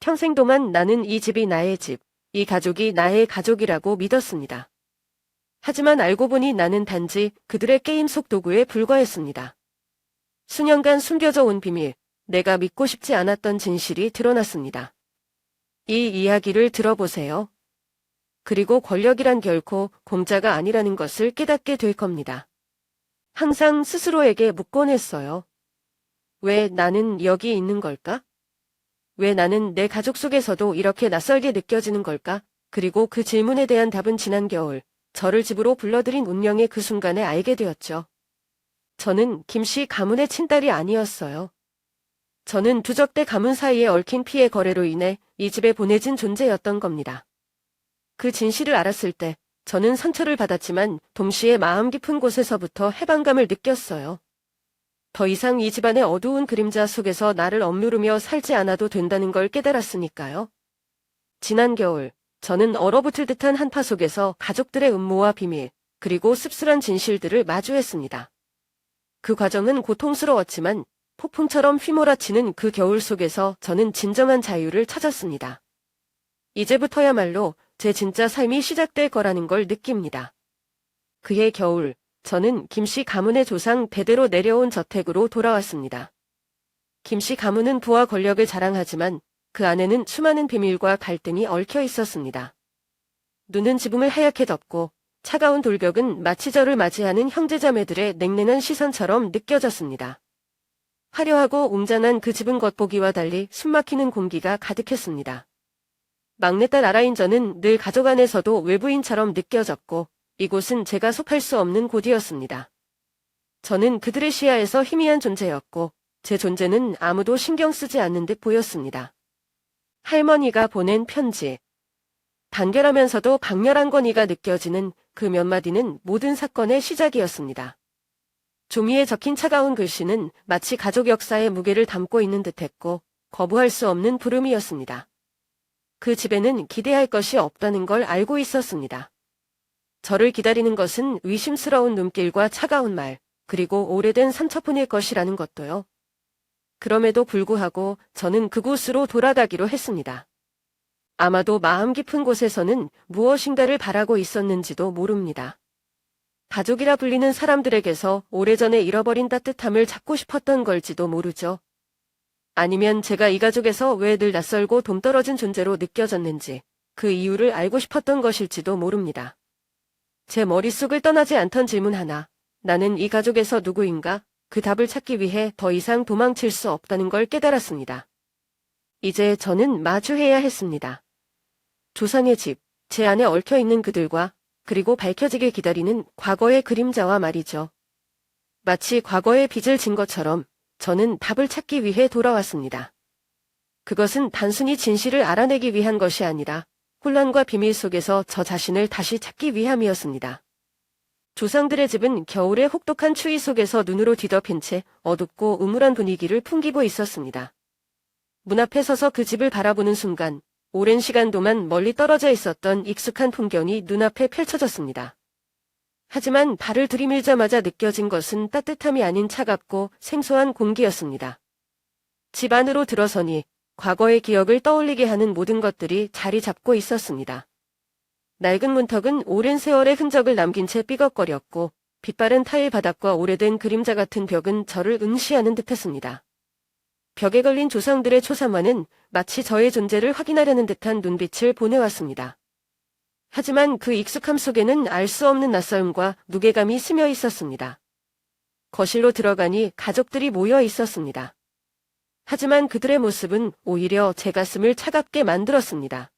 평생 동안 나는 이 집이 나의 집, 이 가족이 나의 가족이라고 믿었습니다. 하지만 알고 보니 나는 단지 그들의 게임 속 도구에 불과했습니다. 수년간 숨겨져 온 비밀, 내가 믿고 싶지 않았던 진실이 드러났습니다. 이 이야기를 들어보세요. 그리고 권력이란 결코 공짜가 아니라는 것을 깨닫게 될 겁니다. 항상 스스로에게 묻곤 했어요. 왜 나는 여기 있는 걸까? 왜 나는 내 가족 속에서도 이렇게 낯설게 느껴지는 걸까? 그리고 그 질문에 대한 답은 지난 겨울, 저를 집으로 불러들인 운명의 그 순간에 알게 되었죠. 저는 김씨 가문의 친딸이 아니었어요. 저는 두적대 가문 사이에 얽힌 피해 거래로 인해 이 집에 보내진 존재였던 겁니다. 그 진실을 알았을 때 저는 상처를 받았지만 동시에 마음 깊은 곳에서부터 해방감을 느꼈어요. 더 이상 이 집안의 어두운 그림자 속에서 나를 억누르며 살지 않아도 된다는 걸 깨달았으니까요. 지난 겨울, 저는 얼어붙을 듯한 한파 속에서 가족들의 음모와 비밀, 그리고 씁쓸한 진실들을 마주했습니다. 그 과정은 고통스러웠지만 폭풍처럼 휘몰아치는 그 겨울 속에서 저는 진정한 자유를 찾았습니다. 이제부터야말로 제 진짜 삶이 시작될 거라는 걸 느낍니다. 그해 겨울, 저는 김씨 가문의 조상 대대로 내려온 저택으로 돌아왔습니다. 김씨 가문은 부와 권력을 자랑하지만 그 안에는 수많은 비밀과 갈등이 얽혀 있었습니다. 눈은 지붕을 하얗게 덮고 차가운 돌격은 마치 저를 맞이하는 형제자매들의 냉랭한 시선처럼 느껴졌습니다. 화려하고 웅장한 그 집은 겉보기와 달리 숨막히는 공기가 가득했습니다. 막내딸 아라인 저는 늘 가족 안에서도 외부인처럼 느껴졌고 이곳은 제가 속할 수 없는 곳이었습니다. 저는 그들의 시야에서 희미한 존재였고 제 존재는 아무도 신경 쓰지 않는 듯 보였습니다. 할머니가 보낸 편지. 단결하면서도 강렬한 권위가 느껴지는 그 몇 마디는 모든 사건의 시작이었습니다. 종이에 적힌 차가운 글씨는 마치 가족 역사의 무게를 담고 있는 듯했고 거부할 수 없는 부름이었습니다. 그 집에는 기대할 것이 없다는 걸 알고 있었습니다. 저를 기다리는 것은 의심스러운 눈길과 차가운 말, 그리고 오래된 상처뿐일 것이라는 것도요. 그럼에도 불구하고 저는 그곳으로 돌아가기로 했습니다. 아마도 마음 깊은 곳에서는 무엇인가를 바라고 있었는지도 모릅니다. 가족이라 불리는 사람들에게서 오래전에 잃어버린 따뜻함을 찾고 싶었던 걸지도 모르죠. 아니면 제가 이 가족에서 왜 늘 낯설고 동떨어진 존재로 느껴졌는지 그 이유를 알고 싶었던 것일지도 모릅니다. 제 머릿속을 떠나지 않던 질문 하나, 나는 이 가족에서 누구인가? 그 답을 찾기 위해 더 이상 도망칠 수 없다는 걸 깨달았습니다. 이제 저는 마주해야 했습니다. 조상의 집, 제 안에 얽혀있는 그들과 그리고 밝혀지길 기다리는 과거의 그림자와 말이죠. 마치 과거의 빚을 진 것처럼 저는 답을 찾기 위해 돌아왔습니다. 그것은 단순히 진실을 알아내기 위한 것이 아니라 혼란과 비밀 속에서 저 자신을 다시 찾기 위함이었습니다. 조상들의 집은 겨울의 혹독한 추위 속에서 눈으로 뒤덮인 채 어둡고 음울한 분위기를 풍기고 있었습니다. 문 앞에 서서 그 집을 바라보는 순간 오랜 시간 동안 멀리 떨어져 있었던 익숙한 풍경이 눈앞에 펼쳐졌습니다. 하지만 발을 들이밀자마자 느껴진 것은 따뜻함이 아닌 차갑고 생소한 공기였습니다. 집 안으로 들어서니 과거의 기억을 떠올리게 하는 모든 것들이 자리 잡고 있었습니다. 낡은 문턱은 오랜 세월의 흔적을 남긴 채 삐걱거렸고 빛바랜 타일 바닥과 오래된 그림자 같은 벽은 저를 응시하는 듯했습니다. 벽에 걸린 조상들의 초상화는 마치 저의 존재를 확인하려는 듯한 눈빛을 보내왔습니다. 하지만 그 익숙함 속에는 알 수 없는 낯설음과 무게감이 스며 있었습니다. 거실로 들어가니 가족들이 모여 있었습니다. 하지만 그들의 모습은 오히려 제 가슴을 차갑게 만들었습니다.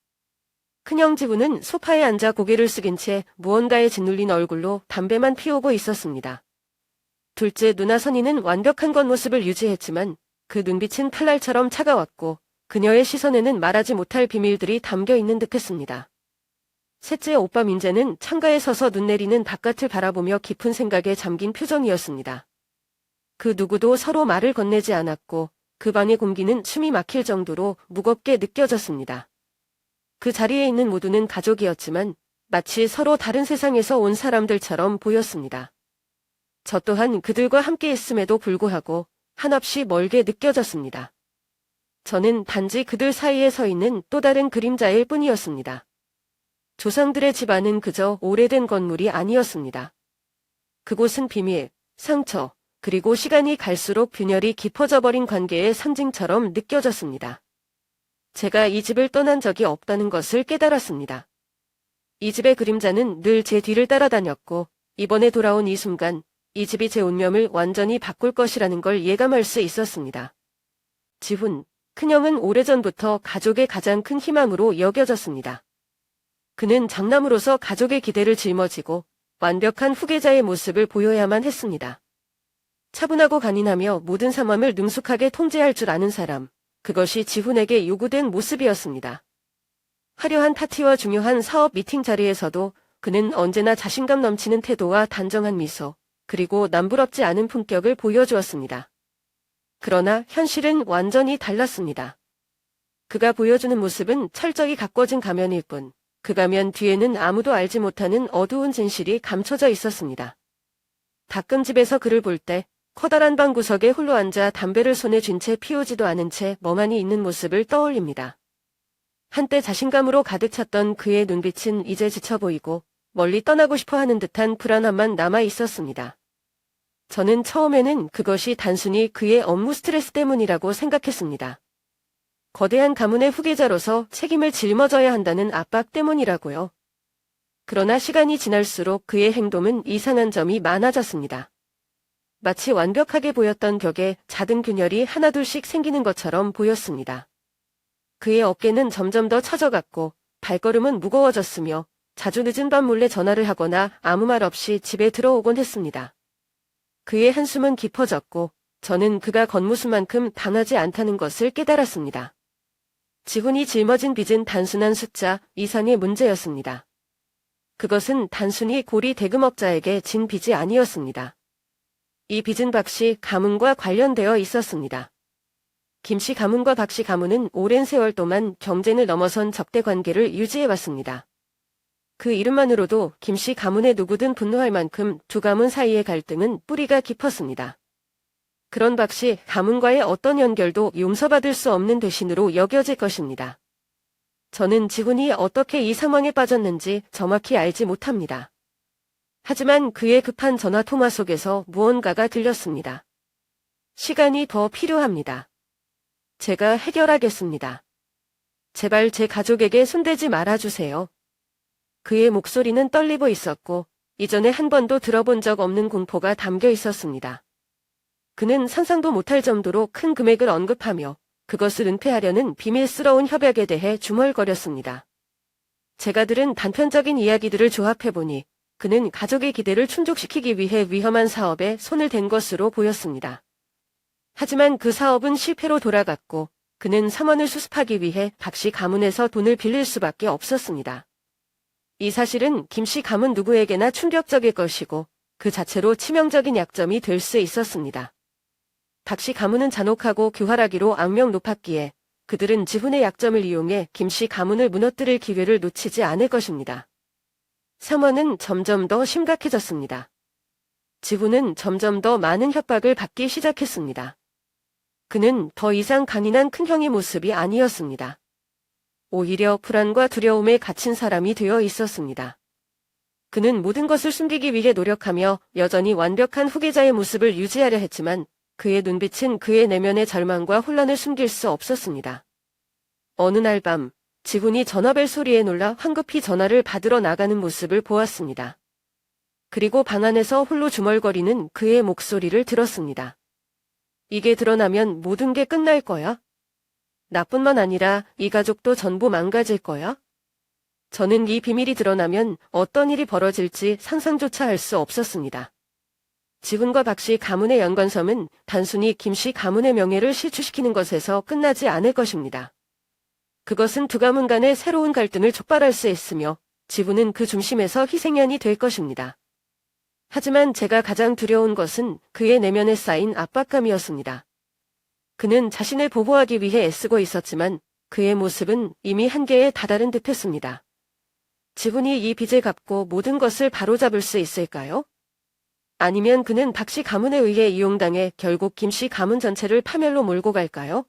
큰형 지구는 소파에 앉아 고개를 숙인 채 무언가에 짓눌린 얼굴로 담배만 피우고 있었습니다. 둘째 누나 선이는 완벽한 겉모습을 유지했지만 그 눈빛은 칼날처럼 차가웠고 그녀의 시선에는 말하지 못할 비밀들이 담겨 있는 듯했습니다. 셋째 오빠 민재는 창가에 서서 눈 내리는 바깥을 바라보며 깊은 생각에 잠긴 표정이었습니다. 그 누구도 서로 말을 건네지 않았고 그 방의 공기는 숨이 막힐 정도로 무겁게 느껴졌습니다. 그 자리에 있는 모두는 가족이었지만 마치 서로 다른 세상에서 온 사람들처럼 보였습니다. 저 또한 그들과 함께 있음에도 불구하고 한없이 멀게 느껴졌습니다. 저는 단지 그들 사이에 서 있는 또 다른 그림자일 뿐이었습니다. 조상들의 집안은 그저 오래된 건물이 아니었습니다. 그곳은 비밀, 상처, 그리고 시간이 갈수록 균열이 깊어져 버린 관계의 상징처럼 느껴졌습니다. 제가 이 집을 떠난 적이 없다는 것을 깨달았습니다. 이 집의 그림자는 늘 제 뒤를 따라다녔고 이번에 돌아온 이 순간 이 집이 제 운명을 완전히 바꿀 것이라는 걸 예감할 수 있었습니다. 지훈, 큰형은 오래전부터 가족의 가장 큰 희망으로 여겨졌습니다. 그는 장남으로서 가족의 기대를 짊어지고 완벽한 후계자의 모습을 보여야만 했습니다. 차분하고 간인하며 모든 상황을 능숙하게 통제할 줄 아는 사람, 그것이 지훈에게 요구된 모습이었습니다. 화려한 파티와 중요한 사업 미팅 자리에서도 그는 언제나 자신감 넘치는 태도와 단정한 미소, 그리고 남부럽지 않은 품격을 보여주었습니다. 그러나 현실은 완전히 달랐습니다. 그가 보여주는 모습은 철저히 가꿔진 가면일 뿐, 그 가면 뒤에는 아무도 알지 못하는 어두운 진실이 감춰져 있었습니다. 가끔 집에서 그를 볼 때 커다란 방 구석에 홀로 앉아 담배를 손에 쥔 채 피우지도 않은 채 멍하니 있는 모습을 떠올립니다. 한때 자신감으로 가득 찼던 그의 눈빛은 이제 지쳐 보이고 멀리 떠나고 싶어 하는 듯한 불안함만 남아 있었습니다. 저는 처음에는 그것이 단순히 그의 업무 스트레스 때문이라고 생각했습니다. 거대한 가문의 후계자로서 책임을 짊어져야 한다는 압박 때문이라고요. 그러나 시간이 지날수록 그의 행동은 이상한 점이 많아졌습니다. 마치 완벽하게 보였던 벽에 작은 균열이 하나둘씩 생기는 것처럼 보였습니다. 그의 어깨는 점점 더 처져갔고 발걸음은 무거워졌으며 자주 늦은 밤 몰래 전화를 하거나 아무 말 없이 집에 들어오곤 했습니다. 그의 한숨은 깊어졌고 저는 그가 겉모습만큼 강하지 않다는 것을 깨달았습니다. 지훈이 짊어진 빚은 단순한 숫자 이상의 문제였습니다. 그것은 단순히 고리 대금업자에게 진 빚이 아니었습니다. 이 빚은 박씨 가문과 관련되어 있었습니다. 김씨 가문과 박씨 가문은 오랜 세월 동안 경쟁을 넘어선 적대 관계를 유지해왔습니다. 그 이름만으로도 김씨 가문의 누구든 분노할 만큼 두 가문 사이의 갈등은 뿌리가 깊었습니다. 그런 박씨 가문과의 어떤 연결도 용서받을 수 없는 대신으로 여겨질 것입니다. 저는 지훈이 어떻게 이 상황에 빠졌는지 정확히 알지 못합니다. 하지만 그의 급한 전화 통화 속에서 무언가가 들렸습니다. 시간이 더 필요합니다. 제가 해결하겠습니다. 제발 제 가족에게 손대지 말아주세요. 그의 목소리는 떨리고 있었고 이전에 한 번도 들어본 적 없는 공포가 담겨 있었습니다. 그는 상상도 못할 정도로 큰 금액을 언급하며 그것을 은폐하려는 비밀스러운 협약에 대해 중얼거렸습니다. 제가 들은 단편적인 이야기들을 조합해보니 그는 가족의 기대를 충족시키기 위해 위험한 사업에 손을 댄 것으로 보였습니다. 하지만 그 사업은 실패로 돌아갔고 그는 삼원을 수습하기 위해 박씨 가문에서 돈을 빌릴 수밖에 없었습니다. 이 사실은 김씨 가문 누구에게나 충격적일 것이고 그 자체로 치명적인 약점이 될 수 있었습니다. 박씨 가문은 잔혹하고 교활하기로 악명 높았기에 그들은 지훈의 약점을 이용해 김씨 가문을 무너뜨릴 기회를 놓치지 않을 것입니다. 상황은 점점 더 심각해졌습니다. 지훈은 점점 더 많은 협박을 받기 시작했습니다. 그는 더 이상 강인한 큰형의 모습이 아니었습니다. 오히려 불안과 두려움에 갇힌 사람이 되어 있었습니다. 그는 모든 것을 숨기기 위해 노력하며 여전히 완벽한 후계자의 모습을 유지하려 했지만 그의 눈빛은 그의 내면의 절망과 혼란을 숨길 수 없었습니다. 어느 날 밤, 지훈이 전화벨 소리에 놀라 황급히 전화를 받으러 나가는 모습을 보았습니다. 그리고 방 안에서 홀로 중얼거리는 그의 목소리를 들었습니다. 이게 드러나면 모든 게 끝날 거야? 나뿐만 아니라 이 가족도 전부 망가질 거야? 저는 이 비밀이 드러나면 어떤 일이 벌어질지 상상조차 할 수 없었습니다. 지훈과 박씨 가문의 연관섬은 단순히 김씨 가문의 명예를 실추시키는 것에서 끝나지 않을 것입니다. 그것은 두 가문 간의 새로운 갈등을 촉발할 수 있으며 지훈은 그 중심에서 희생양이 될 것입니다. 하지만 제가 가장 두려운 것은 그의 내면에 쌓인 압박감이었습니다. 그는 자신을 보호하기 위해 애쓰고 있었지만 그의 모습은 이미 한계에 다다른 듯했습니다. 지훈이 이 빚을 갚고 모든 것을 바로잡을 수 있을까요? 아니면 그는 박씨 가문에 의해 이용당해 결국 김씨 가문 전체를 파멸로 몰고 갈까요?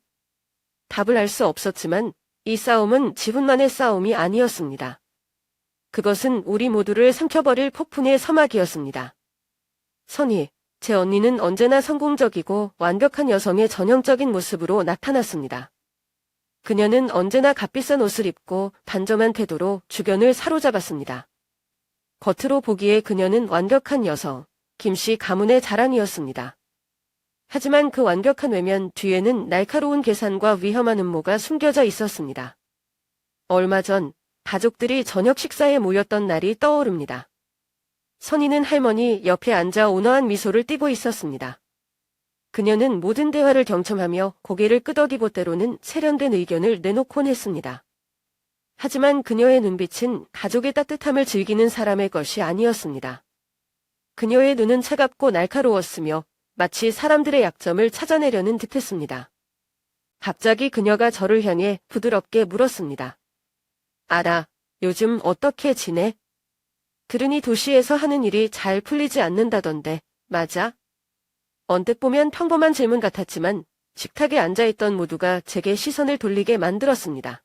답을 알 수 없었지만 이 싸움은 지분만의 싸움이 아니었습니다. 그것은 우리 모두를 삼켜버릴 폭풍의 서막이었습니다. 선희, 제 언니는 언제나 성공적이고 완벽한 여성의 전형적인 모습으로 나타났습니다. 그녀는 언제나 값비싼 옷을 입고 단정한 태도로 주변을 사로잡았습니다. 겉으로 보기에 그녀는 완벽한 여성, 김씨 가문의 자랑이었습니다. 하지만 그 완벽한 외면 뒤에는 날카로운 계산과 위험한 음모가 숨겨져 있었습니다. 얼마 전 가족들이 저녁 식사에 모였던 날이 떠오릅니다. 선희는 할머니 옆에 앉아 온화한 미소를 띠고 있었습니다. 그녀는 모든 대화를 경청하며 고개를 끄덕이고 때로는 세련된 의견을 내놓곤 했습니다. 하지만 그녀의 눈빛은 가족의 따뜻함을 즐기는 사람의 것이 아니었습니다. 그녀의 눈은 차갑고 날카로웠으며 마치 사람들의 약점을 찾아내려는 듯했습니다. 갑자기 그녀가 저를 향해 부드럽게 물었습니다. 알아, 요즘 어떻게 지내? 들으니 도시에서 하는 일이 잘 풀리지 않는다던데, 맞아? 언뜻 보면 평범한 질문 같았지만 식탁에 앉아있던 모두가 제게 시선을 돌리게 만들었습니다.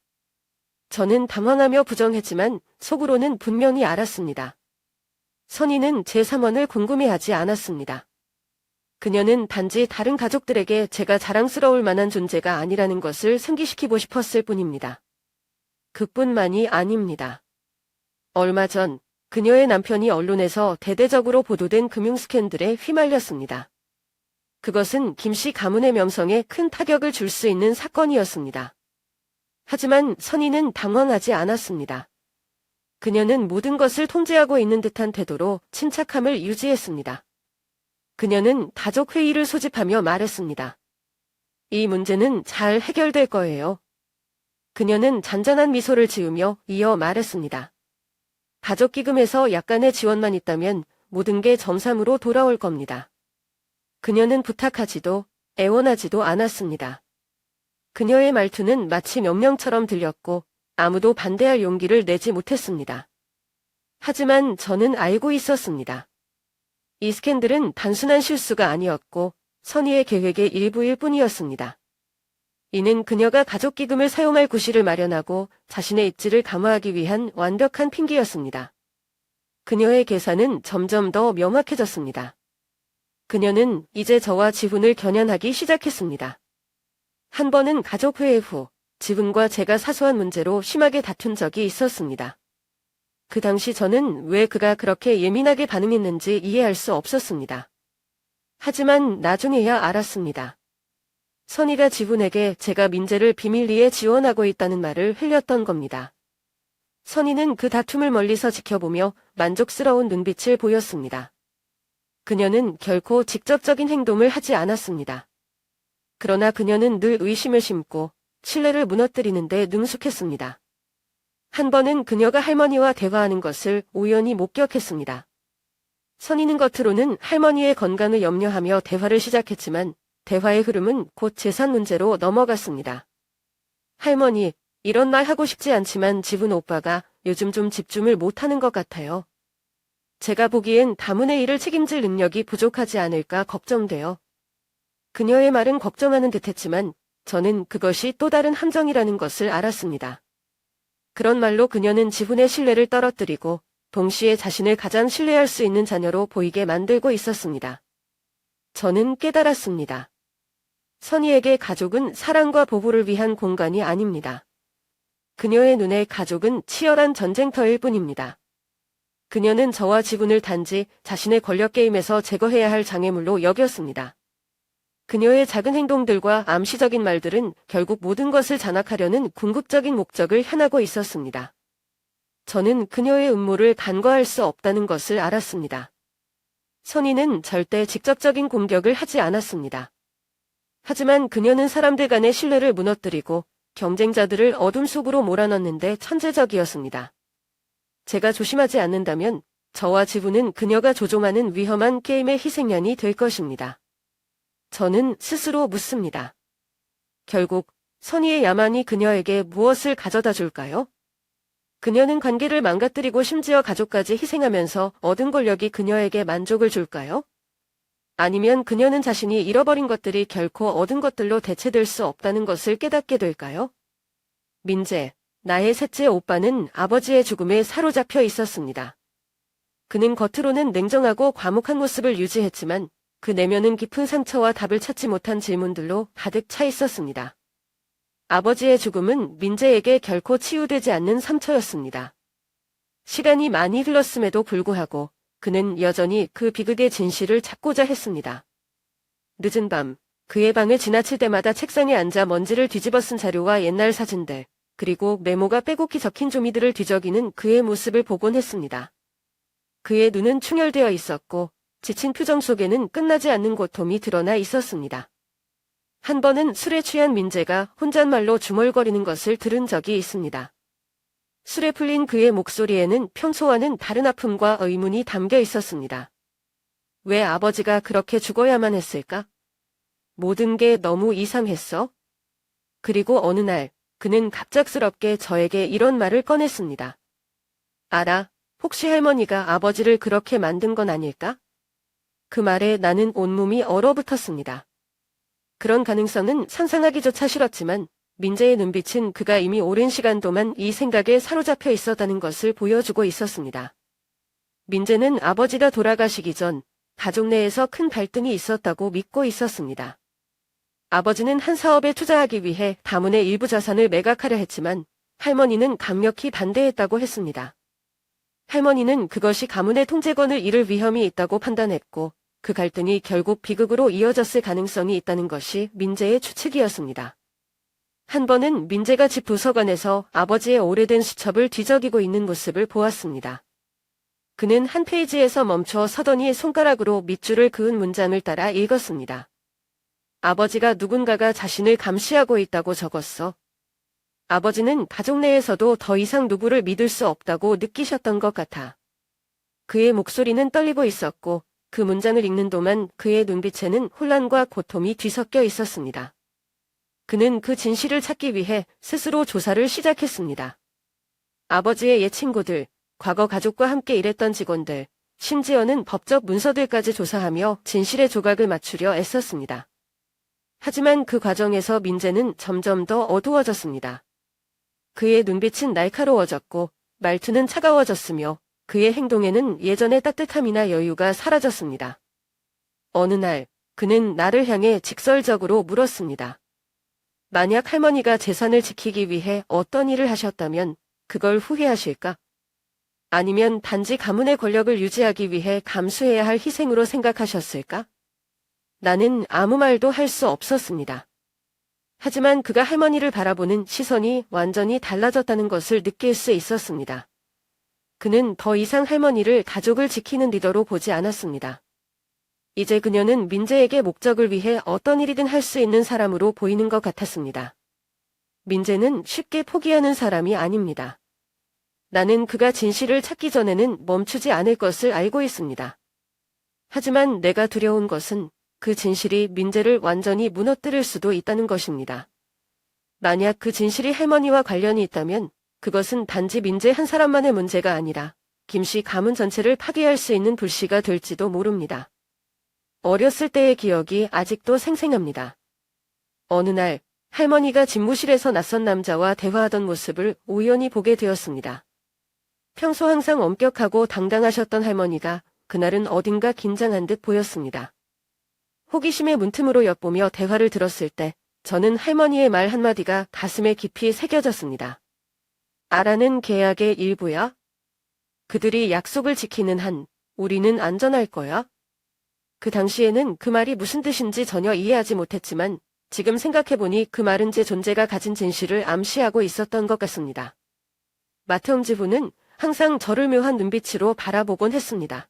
저는 당황하며 부정했지만 속으로는 분명히 알았습니다. 선희는 제 삼원을 궁금해하지 않았습니다. 그녀는 단지 다른 가족들에게 제가 자랑스러울 만한 존재가 아니라는 것을 상기시키고 싶었을 뿐입니다. 그뿐만이 아닙니다. 얼마 전 그녀의 남편이 언론에서 대대적으로 보도된 금융 스캔들에 휘말렸습니다. 그것은 김씨 가문의 명성에 큰 타격을 줄 수 있는 사건이었습니다. 하지만 선희는 당황하지 않았습니다. 그녀는 모든 것을 통제하고 있는 듯한 태도로 침착함을 유지했습니다. 그녀는 가족 회의를 소집하며 말했습니다. 이 문제는 잘 해결될 거예요. 그녀는 잔잔한 미소를 지으며 이어 말했습니다. 가족기금에서 약간의 지원만 있다면 모든 게 정상으로 돌아올 겁니다. 그녀는 부탁하지도 애원하지도 않았습니다. 그녀의 말투는 마치 명령처럼 들렸고 아무도 반대할 용기를 내지 못했습니다. 하지만 저는 알고 있었습니다. 이 스캔들은 단순한 실수가 아니었고 선희의 계획의 일부일 뿐이었습니다. 이는 그녀가 가족기금을 사용할 구실을 마련하고 자신의 입지를 강화하기 위한 완벽한 핑계였습니다. 그녀의 계산은 점점 더 명확해졌습니다. 그녀는 이제 저와 지훈을 겨냥하기 시작했습니다. 한 번은 가족회의 후 지훈과 제가 사소한 문제로 심하게 다툰 적이 있었습니다. 그 당시 저는 왜 그가 그렇게 예민하게 반응했는지 이해할 수 없었습니다. 하지만 나중에야 알았습니다. 선희가 지훈에게 제가 민재를 비밀리에 지원하고 있다는 말을 흘렸던 겁니다. 선희는 그 다툼을 멀리서 지켜보며 만족스러운 눈빛을 보였습니다. 그녀는 결코 직접적인 행동을 하지 않았습니다. 그러나 그녀는 늘 의심을 심고 신뢰를 무너뜨리는 데 능숙했습니다. 한 번은 그녀가 할머니와 대화하는 것을 우연히 목격했습니다. 선희는 겉으로는 할머니의 건강을 염려하며 대화를 시작했지만 대화의 흐름은 곧 재산 문제로 넘어갔습니다. 할머니, 이런 말 하고 싶지 않지만 지훈 오빠가 요즘 좀 집중을 못하는 것 같아요. 제가 보기엔 다문의 일을 책임질 능력이 부족하지 않을까 걱정돼요. 그녀의 말은 걱정하는 듯했지만 저는 그것이 또 다른 함정이라는 것을 알았습니다. 그런 말로 그녀는 지훈의 신뢰를 떨어뜨리고 동시에 자신을 가장 신뢰할 수 있는 자녀로 보이게 만들고 있었습니다. 저는 깨달았습니다. 선희에게 가족은 사랑과 보호를 위한 공간이 아닙니다. 그녀의 눈에 가족은 치열한 전쟁터일 뿐입니다. 그녀는 저와 지훈을 단지 자신의 권력 게임에서 제거해야 할 장애물로 여겼습니다. 그녀의 작은 행동들과 암시적인 말들은 결국 모든 것을 장악하려는 궁극적인 목적을 향하고 있었습니다. 저는 그녀의 음모를 간과할 수 없다는 것을 알았습니다. 선희는 절대 직접적인 공격을 하지 않았습니다. 하지만 그녀는 사람들 간의 신뢰를 무너뜨리고 경쟁자들을 어둠 속으로 몰아넣는데 천재적이었습니다. 제가 조심하지 않는다면 저와 지훈은 그녀가 조종하는 위험한 게임의 희생양이 될 것입니다. 저는 스스로 묻습니다. 결국 선희의 야만이 그녀에게 무엇을 가져다 줄까요? 그녀는 관계를 망가뜨리고 심지어 가족까지 희생하면서 얻은 권력이 그녀에게 만족을 줄까요? 아니면 그녀는 자신이 잃어버린 것들이 결코 얻은 것들로 대체될 수 없다는 것을 깨닫게 될까요? 민재, 나의 셋째 오빠는 아버지의 죽음에 사로잡혀 있었습니다. 그는 겉으로는 냉정하고 과묵한 모습을 유지했지만 그 내면은 깊은 상처와 답을 찾지 못한 질문들로 가득 차 있었습니다. 아버지의 죽음은 민재에게 결코 치유되지 않는 상처였습니다. 시간이 많이 흘렀음에도 불구하고 그는 여전히 그 비극의 진실을 찾고자 했습니다. 늦은 밤, 그의 방을 지나칠 때마다 책상에 앉아 먼지를 뒤집어 쓴 자료와 옛날 사진들, 그리고 메모가 빼곡히 적힌 종이들을 뒤적이는 그의 모습을 보곤 했습니다. 그의 눈은 충혈되어 있었고 지친 표정 속에는 끝나지 않는 고통이 드러나 있었습니다. 한 번은 술에 취한 민재가 혼잣말로 중얼거리는 것을 들은 적이 있습니다. 술에 풀린 그의 목소리에는 평소와는 다른 아픔과 의문이 담겨 있었습니다. 왜 아버지가 그렇게 죽어야만 했을까? 모든 게 너무 이상했어? 그리고 어느 날 그는 갑작스럽게 저에게 이런 말을 꺼냈습니다. 알아, 혹시 할머니가 아버지를 그렇게 만든 건 아닐까? 그 말에 나는 온몸이 얼어붙었습니다. 그런 가능성은 상상하기조차 싫었지만 민재의 눈빛은 그가 이미 오랜 시간 동안 이 생각에 사로잡혀 있었다는 것을 보여주고 있었습니다. 민재는 아버지가 돌아가시기 전 가족 내에서 큰 갈등이 있었다고 믿고 있었습니다. 아버지는 한 사업에 투자하기 위해 가문의 일부 자산을 매각하려 했지만 할머니는 강력히 반대했다고 했습니다. 할머니는 그것이 가문의 통제권을 잃을 위험이 있다고 판단했고 그 갈등이 결국 비극으로 이어졌을 가능성이 있다는 것이 민재의 추측이었습니다. 한 번은 민재가 집 도서관에서 아버지의 오래된 수첩을 뒤적이고 있는 모습을 보았습니다. 그는 한 페이지에서 멈춰 서더니 손가락으로 밑줄을 그은 문장을 따라 읽었습니다. 아버지가 누군가가 자신을 감시하고 있다고 적었어. 아버지는 가족 내에서도 더 이상 누구를 믿을 수 없다고 느끼셨던 것 같아. 그의 목소리는 떨리고 있었고 그 문장을 읽는 동안 그의 눈빛에는 혼란과 고통이 뒤섞여 있었습니다. 그는 그 진실을 찾기 위해 스스로 조사를 시작했습니다. 아버지의 옛 친구들, 과거 가족과 함께 일했던 직원들, 심지어는 법적 문서들까지 조사하며 진실의 조각을 맞추려 애썼습니다. 하지만 그 과정에서 민재는 점점 더 어두워졌습니다. 그의 눈빛은 날카로워졌고 말투는 차가워졌으며 그의 행동에는 예전의 따뜻함이나 여유가 사라졌습니다. 어느 날 그는 나를 향해 직설적으로 물었습니다. 만약 할머니가 재산을 지키기 위해 어떤 일을 하셨다면 그걸 후회하실까? 아니면 단지 가문의 권력을 유지하기 위해 감수해야 할 희생으로 생각하셨을까? 나는 아무 말도 할 수 없었습니다. 하지만 그가 할머니를 바라보는 시선이 완전히 달라졌다는 것을 느낄 수 있었습니다. 그는 더 이상 할머니를 가족을 지키는 리더로 보지 않았습니다. 이제 그녀는 민재에게 목적을 위해 어떤 일이든 할 수 있는 사람으로 보이는 것 같았습니다. 민재는 쉽게 포기하는 사람이 아닙니다. 나는 그가 진실을 찾기 전에는 멈추지 않을 것을 알고 있습니다. 하지만 내가 두려운 것은 그 진실이 민재를 완전히 무너뜨릴 수도 있다는 것입니다. 만약 그 진실이 할머니와 관련이 있다면 그것은 단지 민재 한 사람만의 문제가 아니라 김씨 가문 전체를 파괴할 수 있는 불씨가 될지도 모릅니다. 어렸을 때의 기억이 아직도 생생합니다. 어느 날 할머니가 집무실에서 낯선 남자와 대화하던 모습을 우연히 보게 되었습니다. 평소 항상 엄격하고 당당하셨던 할머니가 그날은 어딘가 긴장한 듯 보였습니다. 호기심의 문틈으로 엿보며 대화를 들었을 때 저는 할머니의 말 한마디가 가슴에 깊이 새겨졌습니다. 아라는 계약의 일부야? 그들이 약속을 지키는 한 우리는 안전할 거야? 그 당시에는 그 말이 무슨 뜻인지 전혀 이해하지 못했지만 지금 생각해보니 그 말은 제 존재가 가진 진실을 암시하고 있었던 것 같습니다. 마테옴 지부는 항상 저를 묘한 눈빛으로 바라보곤 했습니다.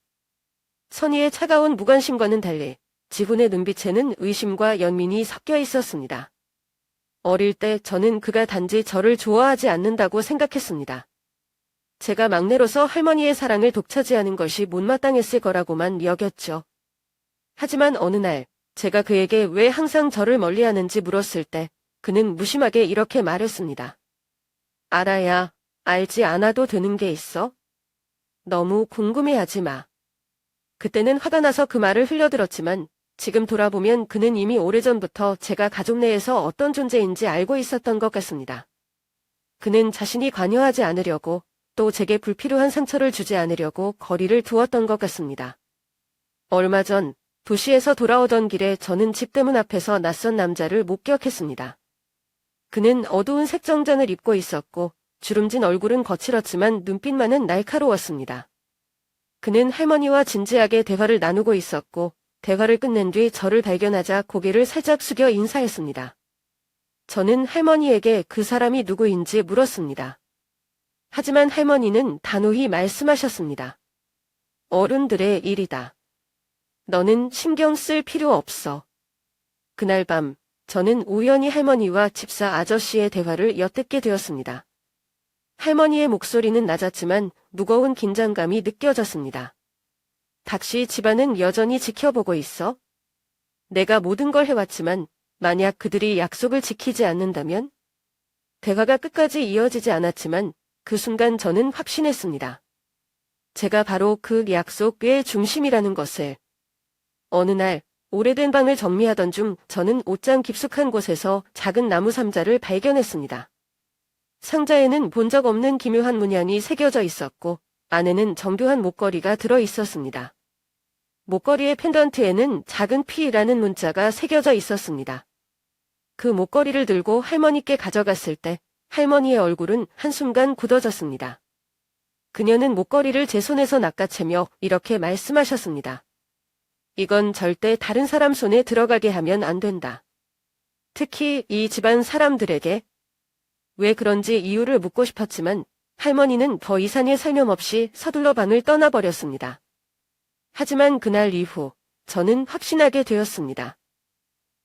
선의의 차가운 무관심과는 달리 지훈의 눈빛에는 의심과 연민이 섞여 있었습니다. 어릴 때 저는 그가 단지 저를 좋아하지 않는다고 생각했습니다. 제가 막내로서 할머니의 사랑을 독차지하는 것이 못마땅했을 거라고만 여겼죠. 하지만 어느 날 제가 그에게 왜 항상 저를 멀리하는지 물었을 때 그는 무심하게 이렇게 말했습니다. 알아야 알지 않아도 되는 게 있어? 너무 궁금해하지 마. 그때는 화가 나서 그 말을 흘려들었지만 지금 돌아보면 그는 이미 오래전부터 제가 가족 내에서 어떤 존재인지 알고 있었던 것 같습니다. 그는 자신이 관여하지 않으려고 또 제게 불필요한 상처를 주지 않으려고 거리를 두었던 것 같습니다. 얼마 전 도시에서 돌아오던 길에 저는 집대문 앞에서 낯선 남자를 목격했습니다. 그는 어두운 색정장을 입고 있었고 주름진 얼굴은 거칠었지만 눈빛만은 날카로웠습니다. 그는 할머니와 진지하게 대화를 나누고 있었고 대화를 끝낸 뒤 저를 발견하자 고개를 살짝 숙여 인사했습니다. 저는 할머니에게 그 사람이 누구인지 물었습니다. 하지만 할머니는 단호히 말씀하셨습니다. 어른들의 일이다. 너는 신경 쓸 필요 없어. 그날 밤 저는 우연히 할머니와 집사 아저씨의 대화를 엿듣게 되었습니다. 할머니의 목소리는 낮았지만 무거운 긴장감이 느껴졌습니다. 닥시 집안은 여전히 지켜보고 있어? 내가 모든 걸 해왔지만 만약 그들이 약속을 지키지 않는다면? 대화가 끝까지 이어지지 않았지만 그 순간 저는 확신했습니다. 제가 바로 그 약속의 중심이라는 것을. 어느 날 오래된 방을 정리하던 중 저는 옷장 깊숙한 곳에서 작은 나무 상자를 발견했습니다. 상자에는 본 적 없는 기묘한 문양이 새겨져 있었고 안에는 정교한 목걸이가 들어 있었습니다. 목걸이의 펜던트에는 작은 P라는 문자가 새겨져 있었습니다. 그 목걸이를 들고 할머니께 가져갔을 때 할머니의 얼굴은 한순간 굳어졌습니다. 그녀는 목걸이를 제 손에서 낚아채며 이렇게 말씀하셨습니다. 이건 절대 다른 사람 손에 들어가게 하면 안 된다. 특히 이 집안 사람들에게. 왜 그런지 이유를 묻고 싶었지만 할머니는 더 이상의 설명 없이 서둘러 방을 떠나버렸습니다. 하지만 그날 이후 저는 확신하게 되었습니다.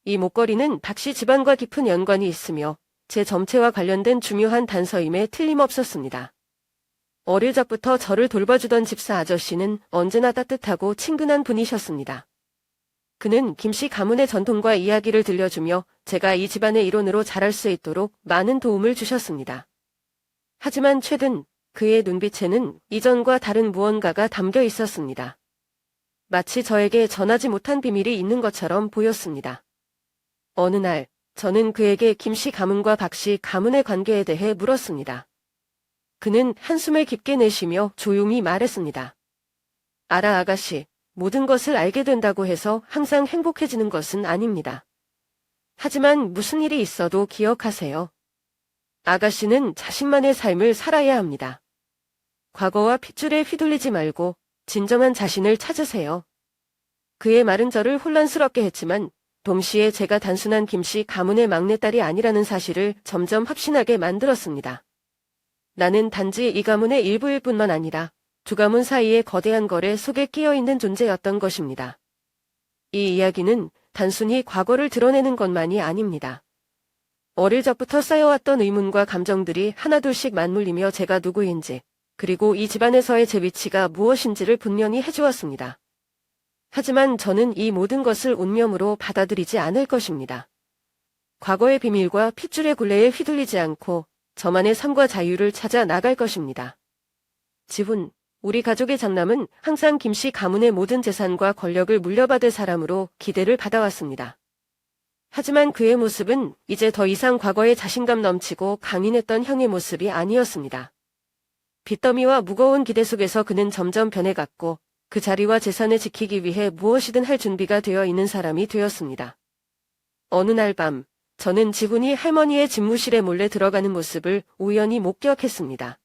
이 목걸이는 박씨 집안과 깊은 연관이 있으며 제 정체와 관련된 중요한 단서임에 틀림없었습니다. 어릴 적부터 저를 돌봐주던 집사 아저씨는 언제나 따뜻하고 친근한 분이셨습니다. 그는 김씨 가문의 전통과 이야기를 들려주며 제가 이 집안의 일원으로 자랄 수 있도록 많은 도움을 주셨습니다. 하지만 최근 그의 눈빛에는 이전과 다른 무언가가 담겨 있었습니다. 마치 저에게 전하지 못한 비밀이 있는 것처럼 보였습니다. 어느 날 저는 그에게 김씨 가문과 박씨 가문의 관계에 대해 물었습니다. 그는 한숨을 깊게 내쉬며 조용히 말했습니다. 알아 아가씨, 모든 것을 알게 된다고 해서 항상 행복해지는 것은 아닙니다. 하지만 무슨 일이 있어도 기억하세요. 아가씨는 자신만의 삶을 살아야 합니다. 과거와 핏줄에 휘둘리지 말고 진정한 자신을 찾으세요. 그의 말은 저를 혼란스럽게 했지만 동시에 제가 단순한 김씨 가문의 막내딸이 아니라는 사실을 점점 확신하게 만들었습니다. 나는 단지 이 가문의 일부일 뿐만 아니라 두 가문 사이의 거대한 거래 속에 끼어있는 존재였던 것입니다. 이 이야기는 단순히 과거를 드러내는 것만이 아닙니다. 어릴 적부터 쌓여왔던 의문과 감정들이 하나둘씩 맞물리며 제가 누구인지, 그리고 이 집안에서의 제 위치가 무엇인지를 분명히 해주었습니다. 하지만 저는 이 모든 것을 온념으로 받아들이지 않을 것입니다. 과거의 비밀과 핏줄의 굴레에 휘둘리지 않고 저만의 삶과 자유를 찾아 나갈 것입니다. 지훈, 우리 가족의 장남은 항상 김씨 가문의 모든 재산과 권력을 물려받을 사람으로 기대를 받아왔습니다. 하지만 그의 모습은 이제 더 이상 과거의 자신감 넘치고 강인했던 형의 모습이 아니었습니다. 빚더미와 무거운 기대 속에서 그는 점점 변해갔고 그 자리와 재산을 지키기 위해 무엇이든 할 준비가 되어 있는 사람이 되었습니다. 어느 날 밤, 저는 지훈이 할머니의 집무실에 몰래 들어가는 모습을 우연히 목격했습니다.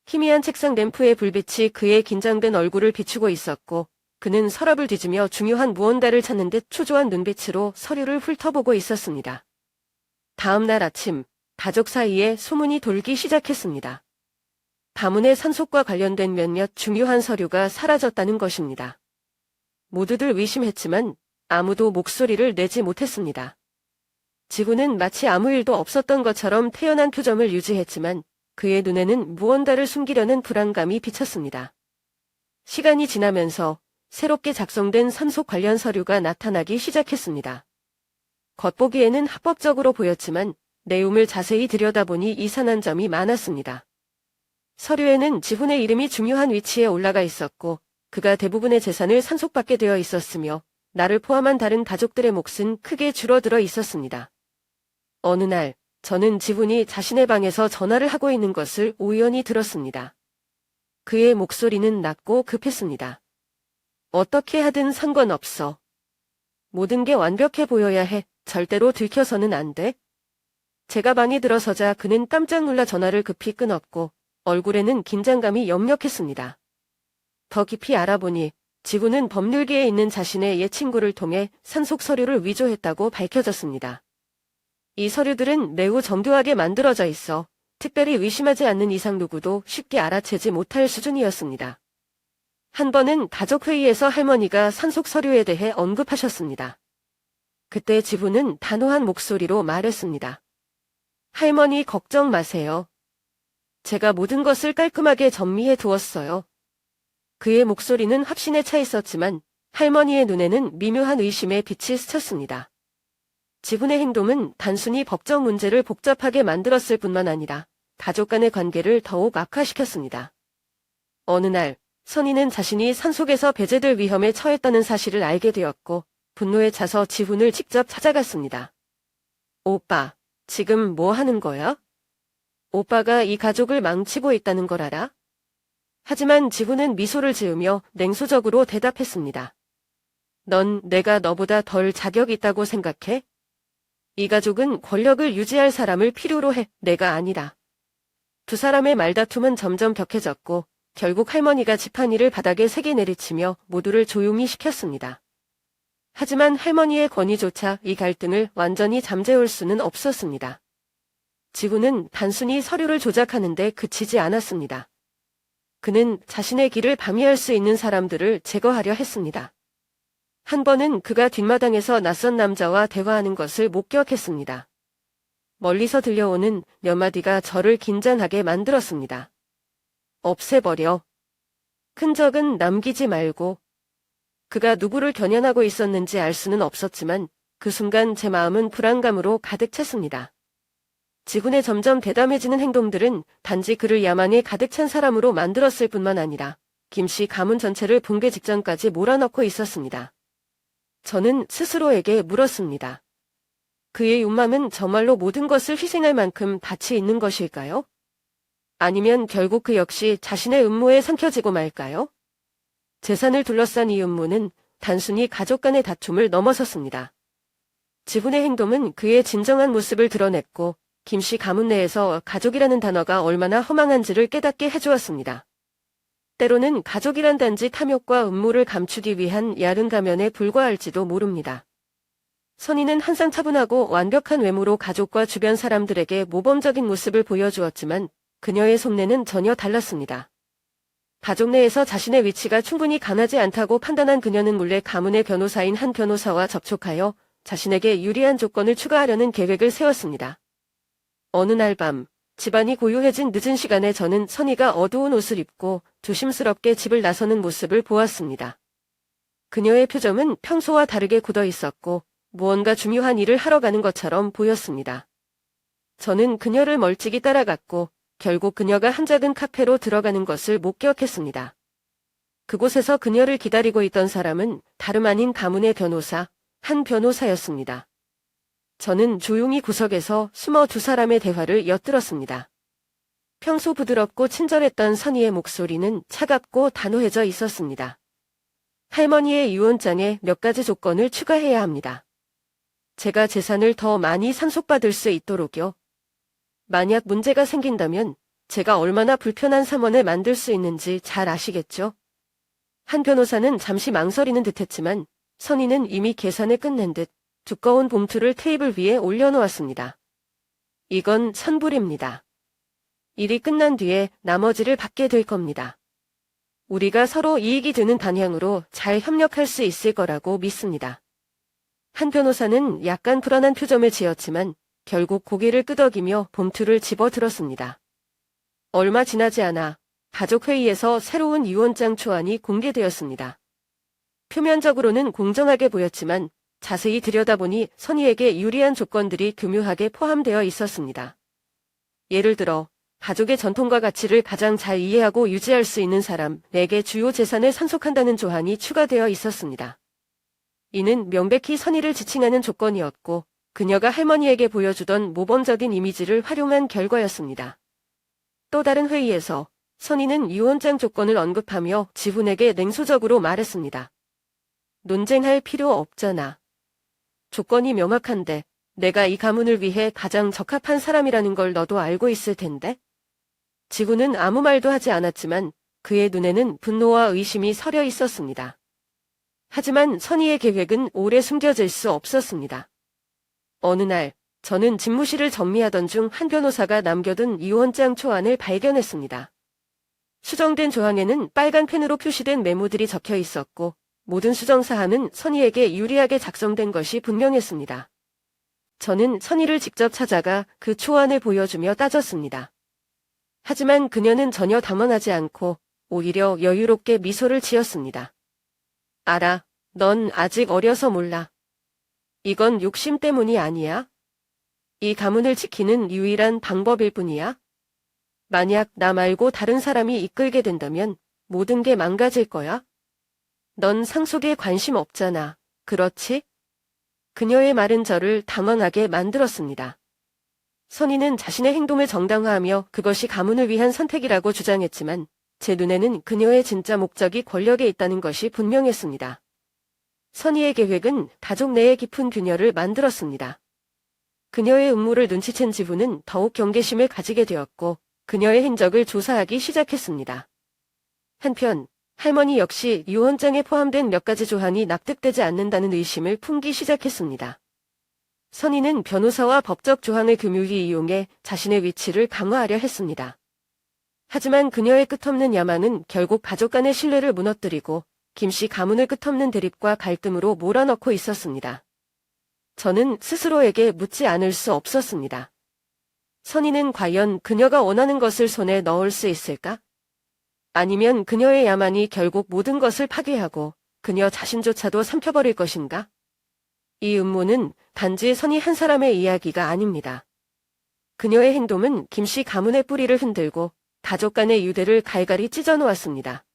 희미한 책상 램프의 불빛이 그의 긴장된 얼굴을 비추고 있었고 그는 서랍을 뒤지며 중요한 무언가를 찾는 듯 초조한 눈빛으로 서류를 훑어보고 있었습니다. 다음 날 아침, 가족 사이에 소문이 돌기 시작했습니다. 가문의 상속과 관련된 몇몇 중요한 서류가 사라졌다는 것입니다. 모두들 의심했지만 아무도 목소리를 내지 못했습니다. 지훈은 마치 아무 일도 없었던 것처럼 태연한 표정을 유지했지만 그의 눈에는 무언가를 숨기려는 불안감이 비쳤습니다. 시간이 지나면서 새롭게 작성된 상속 관련 서류가 나타나기 시작했습니다. 겉보기에는 합법적으로 보였지만 내용을 자세히 들여다보니 이상한 점이 많았습니다. 서류에는 지훈의 이름이 중요한 위치에 올라가 있었고 그가 대부분의 재산을 상속받게 되어 있었으며 나를 포함한 다른 가족들의 몫은 크게 줄어들어 있었습니다. 어느 날, 저는 지분이 자신의 방에서 전화를 하고 있는 것을 우연히 들었습니다. 그의 목소리는 낮고 급했습니다. 어떻게 하든 상관없어. 모든 게 완벽해 보여야 해. 절대로 들켜서는 안 돼. 제가 방에 들어서자 그는 깜짝 놀라 전화를 급히 끊었고 얼굴에는 긴장감이 역력했습니다. 더 깊이 알아보니 지구는 법률계에 있는 자신의 옛 친구를 통해 산속 서류를 위조했다고 밝혀졌습니다. 이 서류들은 매우 정교하게 만들어져 있어 특별히 의심하지 않는 이상 누구도 쉽게 알아채지 못할 수준이었습니다. 한 번은 가족회의에서 할머니가 산속 서류에 대해 언급하셨습니다. 그때 지부는 단호한 목소리로 말했습니다. 할머니 걱정 마세요. 제가 모든 것을 깔끔하게 정리해 두었어요. 그의 목소리는 확신에 차 있었지만 할머니의 눈에는 미묘한 의심의 빛이 스쳤습니다. 지분의 행동은 단순히 법적 문제를 복잡하게 만들었을 뿐만 아니라 가족 간의 관계를 더욱 악화시켰습니다. 어느 날 선희는 자신이 산속에서 배제될 위험에 처했다는 사실을 알게 되었고 분노에 차서 지훈을 직접 찾아갔습니다. 오빠, 지금 뭐 하는 거야? 오빠가 이 가족을 망치고 있다는 걸 알아? 하지만 지훈은 미소를 지으며 냉소적으로 대답했습니다. 넌 내가 너보다 덜 자격 있다고 생각해? 이 가족은 권력을 유지할 사람을 필요로 해, 내가 아니다. 두 사람의 말다툼은 점점 격해졌고 결국 할머니가 지팡이를 바닥에 세게 내리치며 모두를 조용히 시켰습니다. 하지만 할머니의 권위조차 이 갈등을 완전히 잠재울 수는 없었습니다. 지훈은 단순히 서류를 조작하는 데 그치지 않았습니다. 그는 자신의 길을 방해할 수 있는 사람들을 제거하려 했습니다. 한 번은 그가 뒷마당에서 낯선 남자와 대화하는 것을 목격했습니다. 멀리서 들려오는 몇 마디가 저를 긴장하게 만들었습니다. 없애버려. 흔적은 남기지 말고. 그가 누구를 겨냥하고 있었는지 알 수는 없었지만 그 순간 제 마음은 불안감으로 가득 찼습니다. 지훈의 점점 대담해지는 행동들은 단지 그를 야망에 가득 찬 사람으로 만들었을 뿐만 아니라 김씨 가문 전체를 붕괴 직전까지 몰아넣고 있었습니다. 저는 스스로에게 물었습니다. 그의 욕망은 정말로 모든 것을 희생할 만큼 닻이 있는 것일까요? 아니면 결국 그 역시 자신의 음모에 삼켜지고 말까요? 재산을 둘러싼 이 음모는 단순히 가족 간의 다툼을 넘어섰습니다. 지훈의 행동은 그의 진정한 모습을 드러냈고 김씨 가문 내에서 가족이라는 단어가 얼마나 허망한지를 깨닫게 해주었습니다. 때로는 가족이란 단지 탐욕과 음모를 감추기 위한 야른 가면에 불과할지도 모릅니다. 선희는 항상 차분하고 완벽한 외모로 가족과 주변 사람들에게 모범적인 모습을 보여주었지만 그녀의 속내는 전혀 달랐습니다. 가족 내에서 자신의 위치가 충분히 강하지 않다고 판단한 그녀는 몰래 가문의 변호사인 한 변호사와 접촉하여 자신에게 유리한 조건을 추가하려는 계획을 세웠습니다. 어느 날 밤, 집안이 고요해진 늦은 시간에 저는 선희가 어두운 옷을 입고 조심스럽게 집을 나서는 모습을 보았습니다. 그녀의 표정은 평소와 다르게 굳어 있었고 무언가 중요한 일을 하러 가는 것처럼 보였습니다. 저는 그녀를 멀찍이 따라갔고 결국 그녀가 한 작은 카페로 들어가는 것을 목격했습니다. 그곳에서 그녀를 기다리고 있던 사람은 다름 아닌 가문의 변호사, 한 변호사였습니다. 저는 조용히 구석에서 숨어 두 사람의 대화를 엿들었습니다. 평소 부드럽고 친절했던 선희의 목소리는 차갑고 단호해져 있었습니다. 할머니의 유언장에 몇 가지 조건을 추가해야 합니다. 제가 재산을 더 많이 상속받을 수 있도록요. 만약 문제가 생긴다면 제가 얼마나 불편한 상황을 만들 수 있는지 잘 아시겠죠? 한 변호사는 잠시 망설이는 듯했지만 선희는 이미 계산을 끝낸 듯 두꺼운 봉투를 테이블 위에 올려놓았습니다. 이건 선불입니다. 일이 끝난 뒤에 나머지를 받게 될 겁니다. 우리가 서로 이익이 되는 방향으로 잘 협력할 수 있을 거라고 믿습니다. 한 변호사는 약간 불안한 표정을 지었지만 결국 고개를 끄덕이며 봉투를 집어들었습니다. 얼마 지나지 않아 가족회의에서 새로운 유언장 초안이 공개되었습니다. 표면적으로는 공정하게 보였지만 자세히 들여다보니 선희에게 유리한 조건들이 교묘하게 포함되어 있었습니다. 예를 들어 가족의 전통과 가치를 가장 잘 이해하고 유지할 수 있는 사람에게 주요 재산을 상속한다는 조항이 추가되어 있었습니다. 이는 명백히 선의를 지칭하는 조건이었고 그녀가 할머니에게 보여주던 모범적인 이미지를 활용한 결과였습니다. 또 다른 회의에서 선의는 유언장 조건을 언급하며 지훈에게 냉소적으로 말했습니다. 논쟁할 필요 없잖아. 조건이 명확한데 내가 이 가문을 위해 가장 적합한 사람이라는 걸 너도 알고 있을 텐데? 지훈은 아무 말도 하지 않았지만 그의 눈에는 분노와 의심이 서려 있었습니다. 하지만 선의의 계획은 오래 숨겨질 수 없었습니다. 어느 날 저는 집무실을 정리하던 중 한 변호사가 남겨둔 유언장 초안을 발견했습니다. 수정된 조항에는 빨간 펜으로 표시된 메모들이 적혀 있었고 모든 수정사항은 선의에게 유리하게 작성된 것이 분명했습니다. 저는 선의를 직접 찾아가 그 초안을 보여주며 따졌습니다. 하지만 그녀는 전혀 당황하지 않고 오히려 여유롭게 미소를 지었습니다. 알아, 넌 아직 어려서 몰라. 이건 욕심 때문이 아니야. 이 가문을 지키는 유일한 방법일 뿐이야. 만약 나 말고 다른 사람이 이끌게 된다면 모든 게 망가질 거야. 넌 상속에 관심 없잖아. 그렇지? 그녀의 말은 저를 당황하게 만들었습니다. 선의는 자신의 행동을 정당화하며 그것이 가문을 위한 선택이라고 주장했지만 제 눈에는 그녀의 진짜 목적이 권력에 있다는 것이 분명했습니다. 선의의 계획은 가족 내에 깊은 균열을 만들었습니다. 그녀의 음모를 눈치챈 지훈은 더욱 경계심을 가지게 되었고 그녀의 행적을 조사하기 시작했습니다. 한편 할머니 역시 유언장에 포함된 몇 가지 조항이 납득되지 않는다는 의심을 품기 시작했습니다. 선의는 변호사와 법적 조항을 교묘히 이용해 자신의 위치를 강화하려 했습니다. 하지만 그녀의 끝없는 야망은 결국 가족 간의 신뢰를 무너뜨리고 김씨 가문을 끝없는 대립과 갈등으로 몰아넣고 있었습니다. 저는 스스로에게 묻지 않을 수 없었습니다. 선의는 과연 그녀가 원하는 것을 손에 넣을 수 있을까? 아니면 그녀의 야만이 결국 모든 것을 파괴하고 그녀 자신조차도 삼켜버릴 것인가? 이 음모는 단지 선의 한 사람의 이야기가 아닙니다. 그녀의 행동은 김씨 가문의 뿌리를 흔들고 가족 간의 유대를 갈갈이 찢어놓았습니다.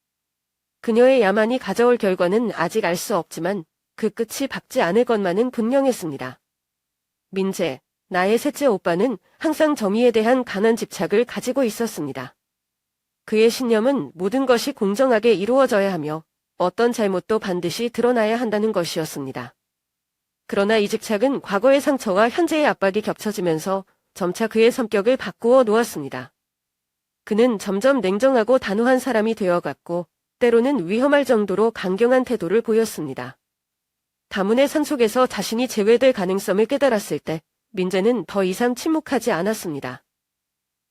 그녀의 야만이 가져올 결과는 아직 알 수 없지만 그 끝이 밝지 않을 것만은 분명했습니다. 민재, 나의 셋째 오빠는 항상 정의에 대한 강한 집착을 가지고 있었습니다. 그의 신념은 모든 것이 공정하게 이루어져야 하며 어떤 잘못도 반드시 드러나야 한다는 것이었습니다. 그러나 이 집착은 과거의 상처와 현재의 압박이 겹쳐지면서 점차 그의 성격을 바꾸어 놓았습니다. 그는 점점 냉정하고 단호한 사람이 되어갔고 때로는 위험할 정도로 강경한 태도를 보였습니다. 가문의 산속에서 자신이 제외될 가능성을 깨달았을 때 민재는 더 이상 침묵하지 않았습니다.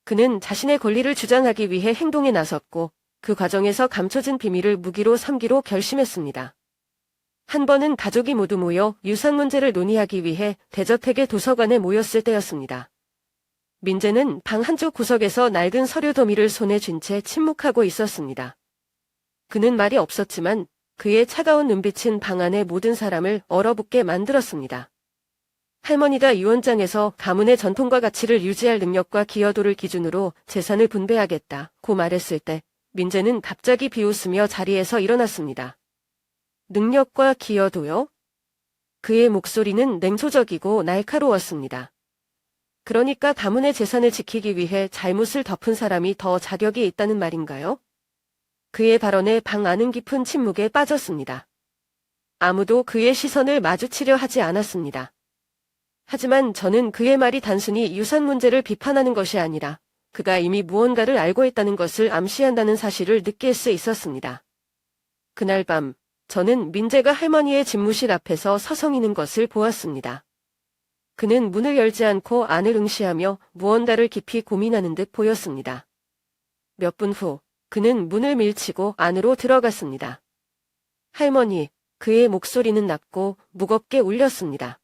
그는 자신의 권리를 주장하기 위해 행동에 나섰고 그 과정에서 감춰진 비밀을 무기로 삼기로 결심했습니다. 한 번은 가족이 모두 모여 유산 문제를 논의하기 위해 대저택의 도서관에 모였을 때였습니다. 민재는 방 한쪽 구석에서 낡은 서류 더미를 손에 쥔 채 침묵하고 있었습니다. 그는 말이 없었지만 그의 차가운 눈빛은 방 안의 모든 사람을 얼어붙게 만들었습니다. 할머니가 유언장에서 가문의 전통과 가치를 유지할 능력과 기여도를 기준으로 재산을 분배하겠다고 말했을 때 민재는 갑자기 비웃으며 자리에서 일어났습니다. 능력과 기여도요? 그의 목소리는 냉소적이고 날카로웠습니다. 그러니까 가문의 재산을 지키기 위해 잘못을 덮은 사람이 더 자격이 있다는 말인가요? 그의 발언에 방 안은 깊은 침묵에 빠졌습니다. 아무도 그의 시선을 마주치려 하지 않았습니다. 하지만 저는 그의 말이 단순히 유산 문제를 비판하는 것이 아니라 그가 이미 무언가를 알고 있다는 것을 암시한다는 사실을 느낄 수 있었습니다. 그날 밤 저는 민재가 할머니의 집무실 앞에서 서성이는 것을 보았습니다. 그는 문을 열지 않고 안을 응시하며 무언가를 깊이 고민하는 듯 보였습니다. 몇 분 후 그는 문을 밀치고 안으로 들어갔습니다. 할머니, 그의 목소리는 낮고 무겁게 울렸습니다.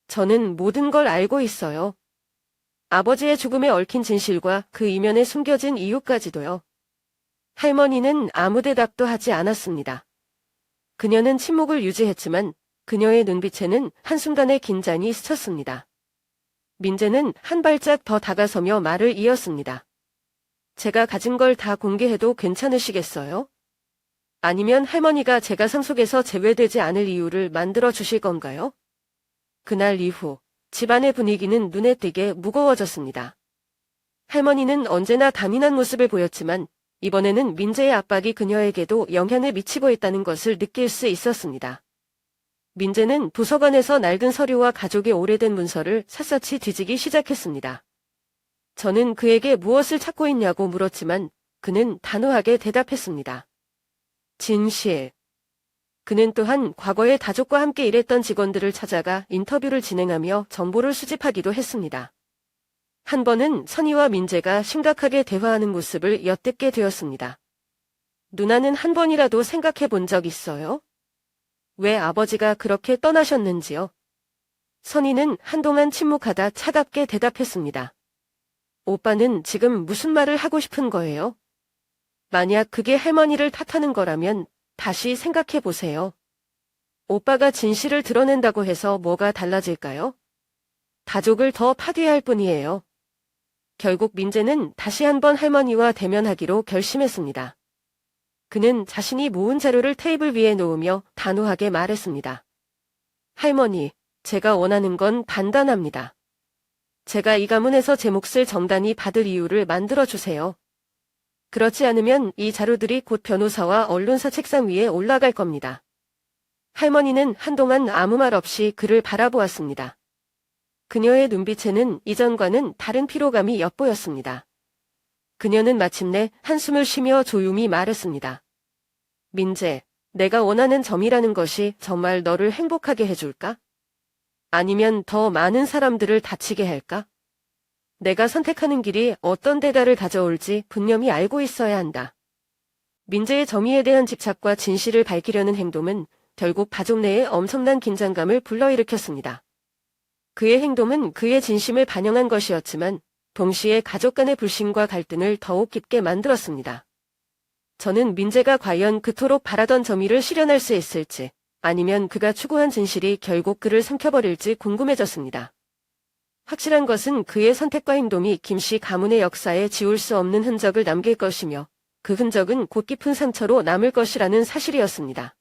저는 모든 걸 알고 있어요. 아버지의 죽음에 얽힌 진실과 그 이면에 숨겨진 이유까지도요. 할머니는 아무 대답도 하지 않았습니다. 그녀는 침묵을 유지했지만 그녀의 눈빛에는 한순간의 긴장이 스쳤습니다. 민재는 한 발짝 더 다가서며 말을 이었습니다. 제가 가진 걸 다 공개해도 괜찮으시겠어요? 아니면 할머니가 제가 상속에서 제외되지 않을 이유를 만들어 주실 건가요? 그날 이후 집안의 분위기는 눈에 띄게 무거워졌습니다. 할머니는 언제나 단인한 모습을 보였지만 이번에는 민재의 압박이 그녀에게도 영향을 미치고 있다는 것을 느낄 수 있었습니다. 민재는 도서관에서 낡은 서류와 가족의 오래된 문서를 샅샅이 뒤지기 시작했습니다. 저는 그에게 무엇을 찾고 있냐고 물었지만 그는 단호하게 대답했습니다. 진실. 그는 또한 과거에 다족과 함께 일했던 직원들을 찾아가 인터뷰를 진행하며 정보를 수집하기도 했습니다. 한 번은 선희와 민재가 심각하게 대화하는 모습을 엿듣게 되었습니다. 누나는 한 번이라도 생각해 본 적 있어요? 왜 아버지가 그렇게 떠나셨는지요? 선희는 한동안 침묵하다 차갑게 대답했습니다. 오빠는 지금 무슨 말을 하고 싶은 거예요? 만약 그게 할머니를 탓하는 거라면 다시 생각해 보세요. 오빠가 진실을 드러낸다고 해서 뭐가 달라질까요? 가족을 더 파괴할 뿐이에요. 결국 민재는 다시 한번 할머니와 대면하기로 결심했습니다. 그는 자신이 모은 자료를 테이블 위에 놓으며 단호하게 말했습니다. 할머니, 제가 원하는 건 간단합니다. 제가 이 가문에서 제 몫을 정당히 받을 이유를 만들어주세요. 그렇지 않으면 이 자료들이 곧 변호사와 언론사 책상 위에 올라갈 겁니다. 할머니는 한동안 아무 말 없이 그를 바라보았습니다. 그녀의 눈빛에는 이전과는 다른 피로감이 엿보였습니다. 그녀는 마침내 한숨을 쉬며 조용히 말했습니다. 민재, 내가 원하는 점이라는 것이 정말 너를 행복하게 해줄까? 아니면 더 많은 사람들을 다치게 할까? 내가 선택하는 길이 어떤 대가를 가져올지 분명히 알고 있어야 한다. 민재의 점이에 대한 집착과 진실을 밝히려는 행동은 결국 가족 내에 엄청난 긴장감을 불러일으켰습니다. 그의 행동은 그의 진심을 반영한 것이었지만 동시에 가족 간의 불신과 갈등을 더욱 깊게 만들었습니다. 저는 민재가 과연 그토록 바라던 점이를 실현할 수 있을지 아니면 그가 추구한 진실이 결국 그를 삼켜버릴지 궁금해졌습니다. 확실한 것은 그의 선택과 행동이 김씨 가문의 역사에 지울 수 없는 흔적을 남길 것이며 그 흔적은 곧 깊은 상처로 남을 것이라는 사실이었습니다.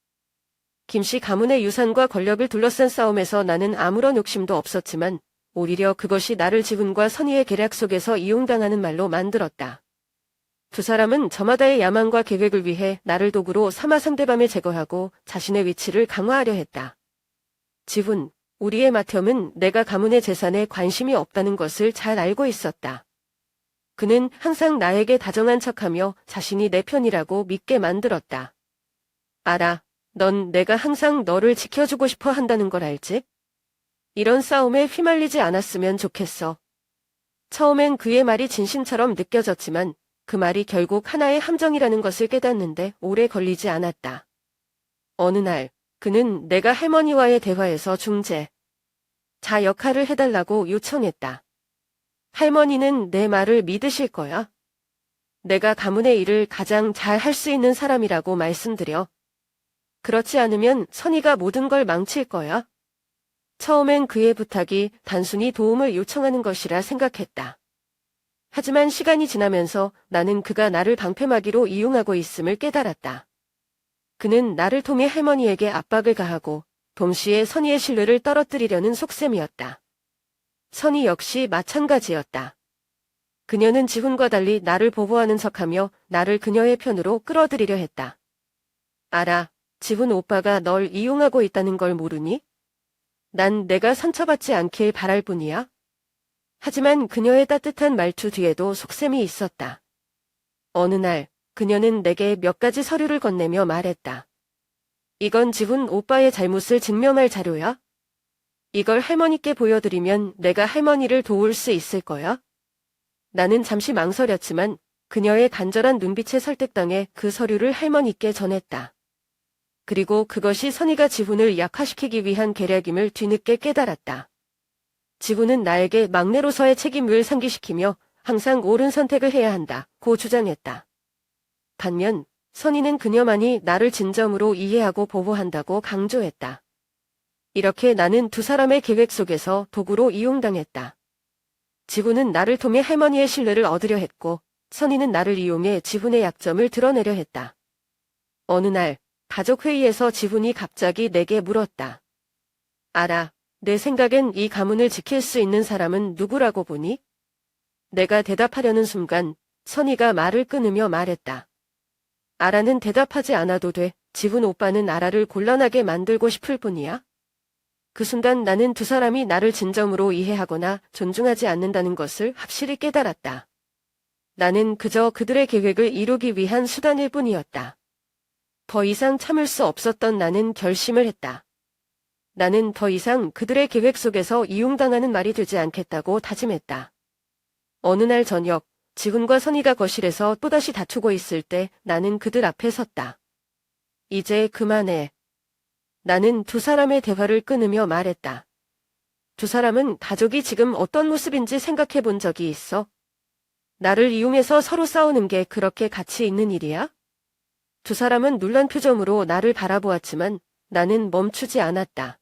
김씨 가문의 유산과 권력을 둘러싼 싸움에서 나는 아무런 욕심도 없었지만 오히려 그것이 나를 지훈과 선의의 계략 속에서 이용당하는 말로 만들었다. 두 사람은 저마다의 야망과 계획을 위해 나를 도구로 삼아 상대방을 제거하고 자신의 위치를 강화하려 했다. 지훈, 우리의 맏형은 내가 가문의 재산에 관심이 없다는 것을 잘 알고 있었다. 그는 항상 나에게 다정한 척하며 자신이 내 편이라고 믿게 만들었다. 알아. 넌 내가 항상 너를 지켜주고 싶어 한다는 걸 알지? 이런 싸움에 휘말리지 않았으면 좋겠어. 처음엔 그의 말이 진심처럼 느껴졌지만 그 말이 결국 하나의 함정이라는 것을 깨닫는데 오래 걸리지 않았다. 어느 날 그는 내가 할머니와의 대화에서 중재, 자 역할을 해달라고 요청했다. 할머니는 내 말을 믿으실 거야? 내가 가문의 일을 가장 잘 할 수 있는 사람이라고 말씀드려. 그렇지 않으면 선희가 모든 걸 망칠 거야. 처음엔 그의 부탁이 단순히 도움을 요청하는 것이라 생각했다. 하지만 시간이 지나면서 나는 그가 나를 방패막이로 이용하고 있음을 깨달았다. 그는 나를 통해 할머니에게 압박을 가하고 동시에 선희의 신뢰를 떨어뜨리려는 속셈이었다. 선희 역시 마찬가지였다. 그녀는 지훈과 달리 나를 보호하는 척하며 나를 그녀의 편으로 끌어들이려 했다. 알아, 지훈 오빠가 널 이용하고 있다는 걸 모르니? 난 내가 상처받지 않길 바랄 뿐이야. 하지만 그녀의 따뜻한 말투 뒤에도 속셈이 있었다. 어느 날 그녀는 내게 몇 가지 서류를 건네며 말했다. 이건 지훈 오빠의 잘못을 증명할 자료야. 이걸 할머니께 보여드리면 내가 할머니를 도울 수 있을 거야. 나는 잠시 망설였지만 그녀의 간절한 눈빛에 설득당해 그 서류를 할머니께 전했다. 그리고 그것이 선희가 지훈을 약화시키기 위한 계략임을 뒤늦게 깨달았다. 지훈은 나에게 막내로서의 책임을 상기시키며 항상 옳은 선택을 해야 한다고 주장했다. 반면 선희는 그녀만이 나를 진정으로 이해하고 보호한다고 강조했다. 이렇게 나는 두 사람의 계획 속에서 도구로 이용당했다. 지훈은 나를 통해 할머니의 신뢰를 얻으려 했고 선희는 나를 이용해 지훈의 약점을 드러내려 했다. 어느 날 가족 회의에서 지훈이 갑자기 내게 물었다. 알아, 내 생각엔 이 가문을 지킬 수 있는 사람은 누구라고 보니? 내가 대답하려는 순간 선희가 말을 끊으며 말했다. 아라는 대답하지 않아도 돼. 지훈 오빠는 아라를 곤란하게 만들고 싶을 뿐이야. 그 순간 나는 두 사람이 나를 진정으로 이해하거나 존중하지 않는다는 것을 확실히 깨달았다. 나는 그저 그들의 계획을 이루기 위한 수단일 뿐이었다. 더 이상 참을 수 없었던 나는 결심을 했다. 나는 더 이상 그들의 계획 속에서 이용당하는 말이 되지 않겠다고 다짐했다. 어느 날 저녁, 지훈과 선희가 거실에서 또다시 다투고 있을 때 나는 그들 앞에 섰다. 이제 그만해. 나는 두 사람의 대화를 끊으며 말했다. 두 사람은 가족이 지금 어떤 모습인지 생각해 본 적이 있어? 나를 이용해서 서로 싸우는 게 그렇게 가치 있는 일이야? 두 사람은 놀란 표정으로 나를 바라보았지만 나는 멈추지 않았다.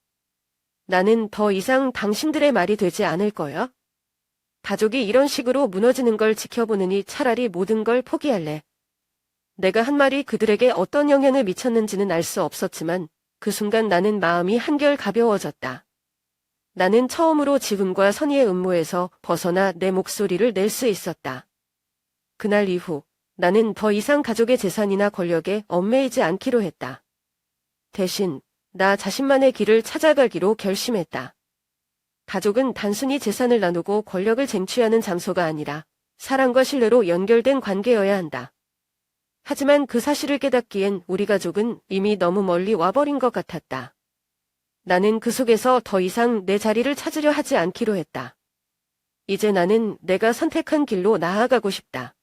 나는 더 이상 당신들의 말이 되지 않을 거야. 가족이 이런 식으로 무너지는 걸 지켜보느니 차라리 모든 걸 포기할래. 내가 한 말이 그들에게 어떤 영향을 미쳤는지는 알 수 없었지만 그 순간 나는 마음이 한결 가벼워졌다. 나는 처음으로 지훈과 선희의 음모에서 벗어나 내 목소리를 낼 수 있었다. 그날 이후 나는 더 이상 가족의 재산이나 권력에 얽매이지 않기로 했다. 대신 나 자신만의 길을 찾아가기로 결심했다. 가족은 단순히 재산을 나누고 권력을 쟁취하는 장소가 아니라 사랑과 신뢰로 연결된 관계여야 한다. 하지만 그 사실을 깨닫기엔 우리 가족은 이미 너무 멀리 와버린 것 같았다. 나는 그 속에서 더 이상 내 자리를 찾으려 하지 않기로 했다. 이제 나는 내가 선택한 길로 나아가고 싶다.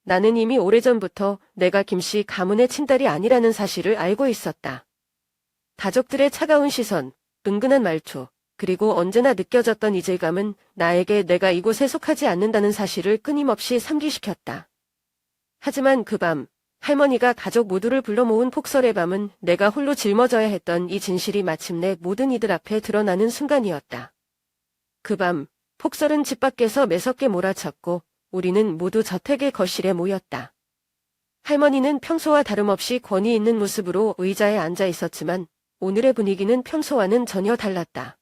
나는 이미 오래전부터 내가 김씨 가문의 친딸이 아니라는 사실을 알고 있었다. 가족들의 차가운 시선, 은근한 말투, 그리고 언제나 느껴졌던 이질감은 나에게 내가 이곳에 속하지 않는다는 사실을 끊임없이 상기시켰다. 하지만 그 밤, 할머니가 가족 모두를 불러 모은 폭설의 밤은 내가 홀로 짊어져야 했던 이 진실이 마침내 모든 이들 앞에 드러나는 순간이었다. 그 밤, 폭설은 집 밖에서 매섭게 몰아쳤고 우리는 모두 저택의 거실에 모였다. 할머니는 평소와 다름없이 권위 있는 모습으로 의자에 앉아 있었지만 오늘의 분위기는 평소와는 전혀 달랐다.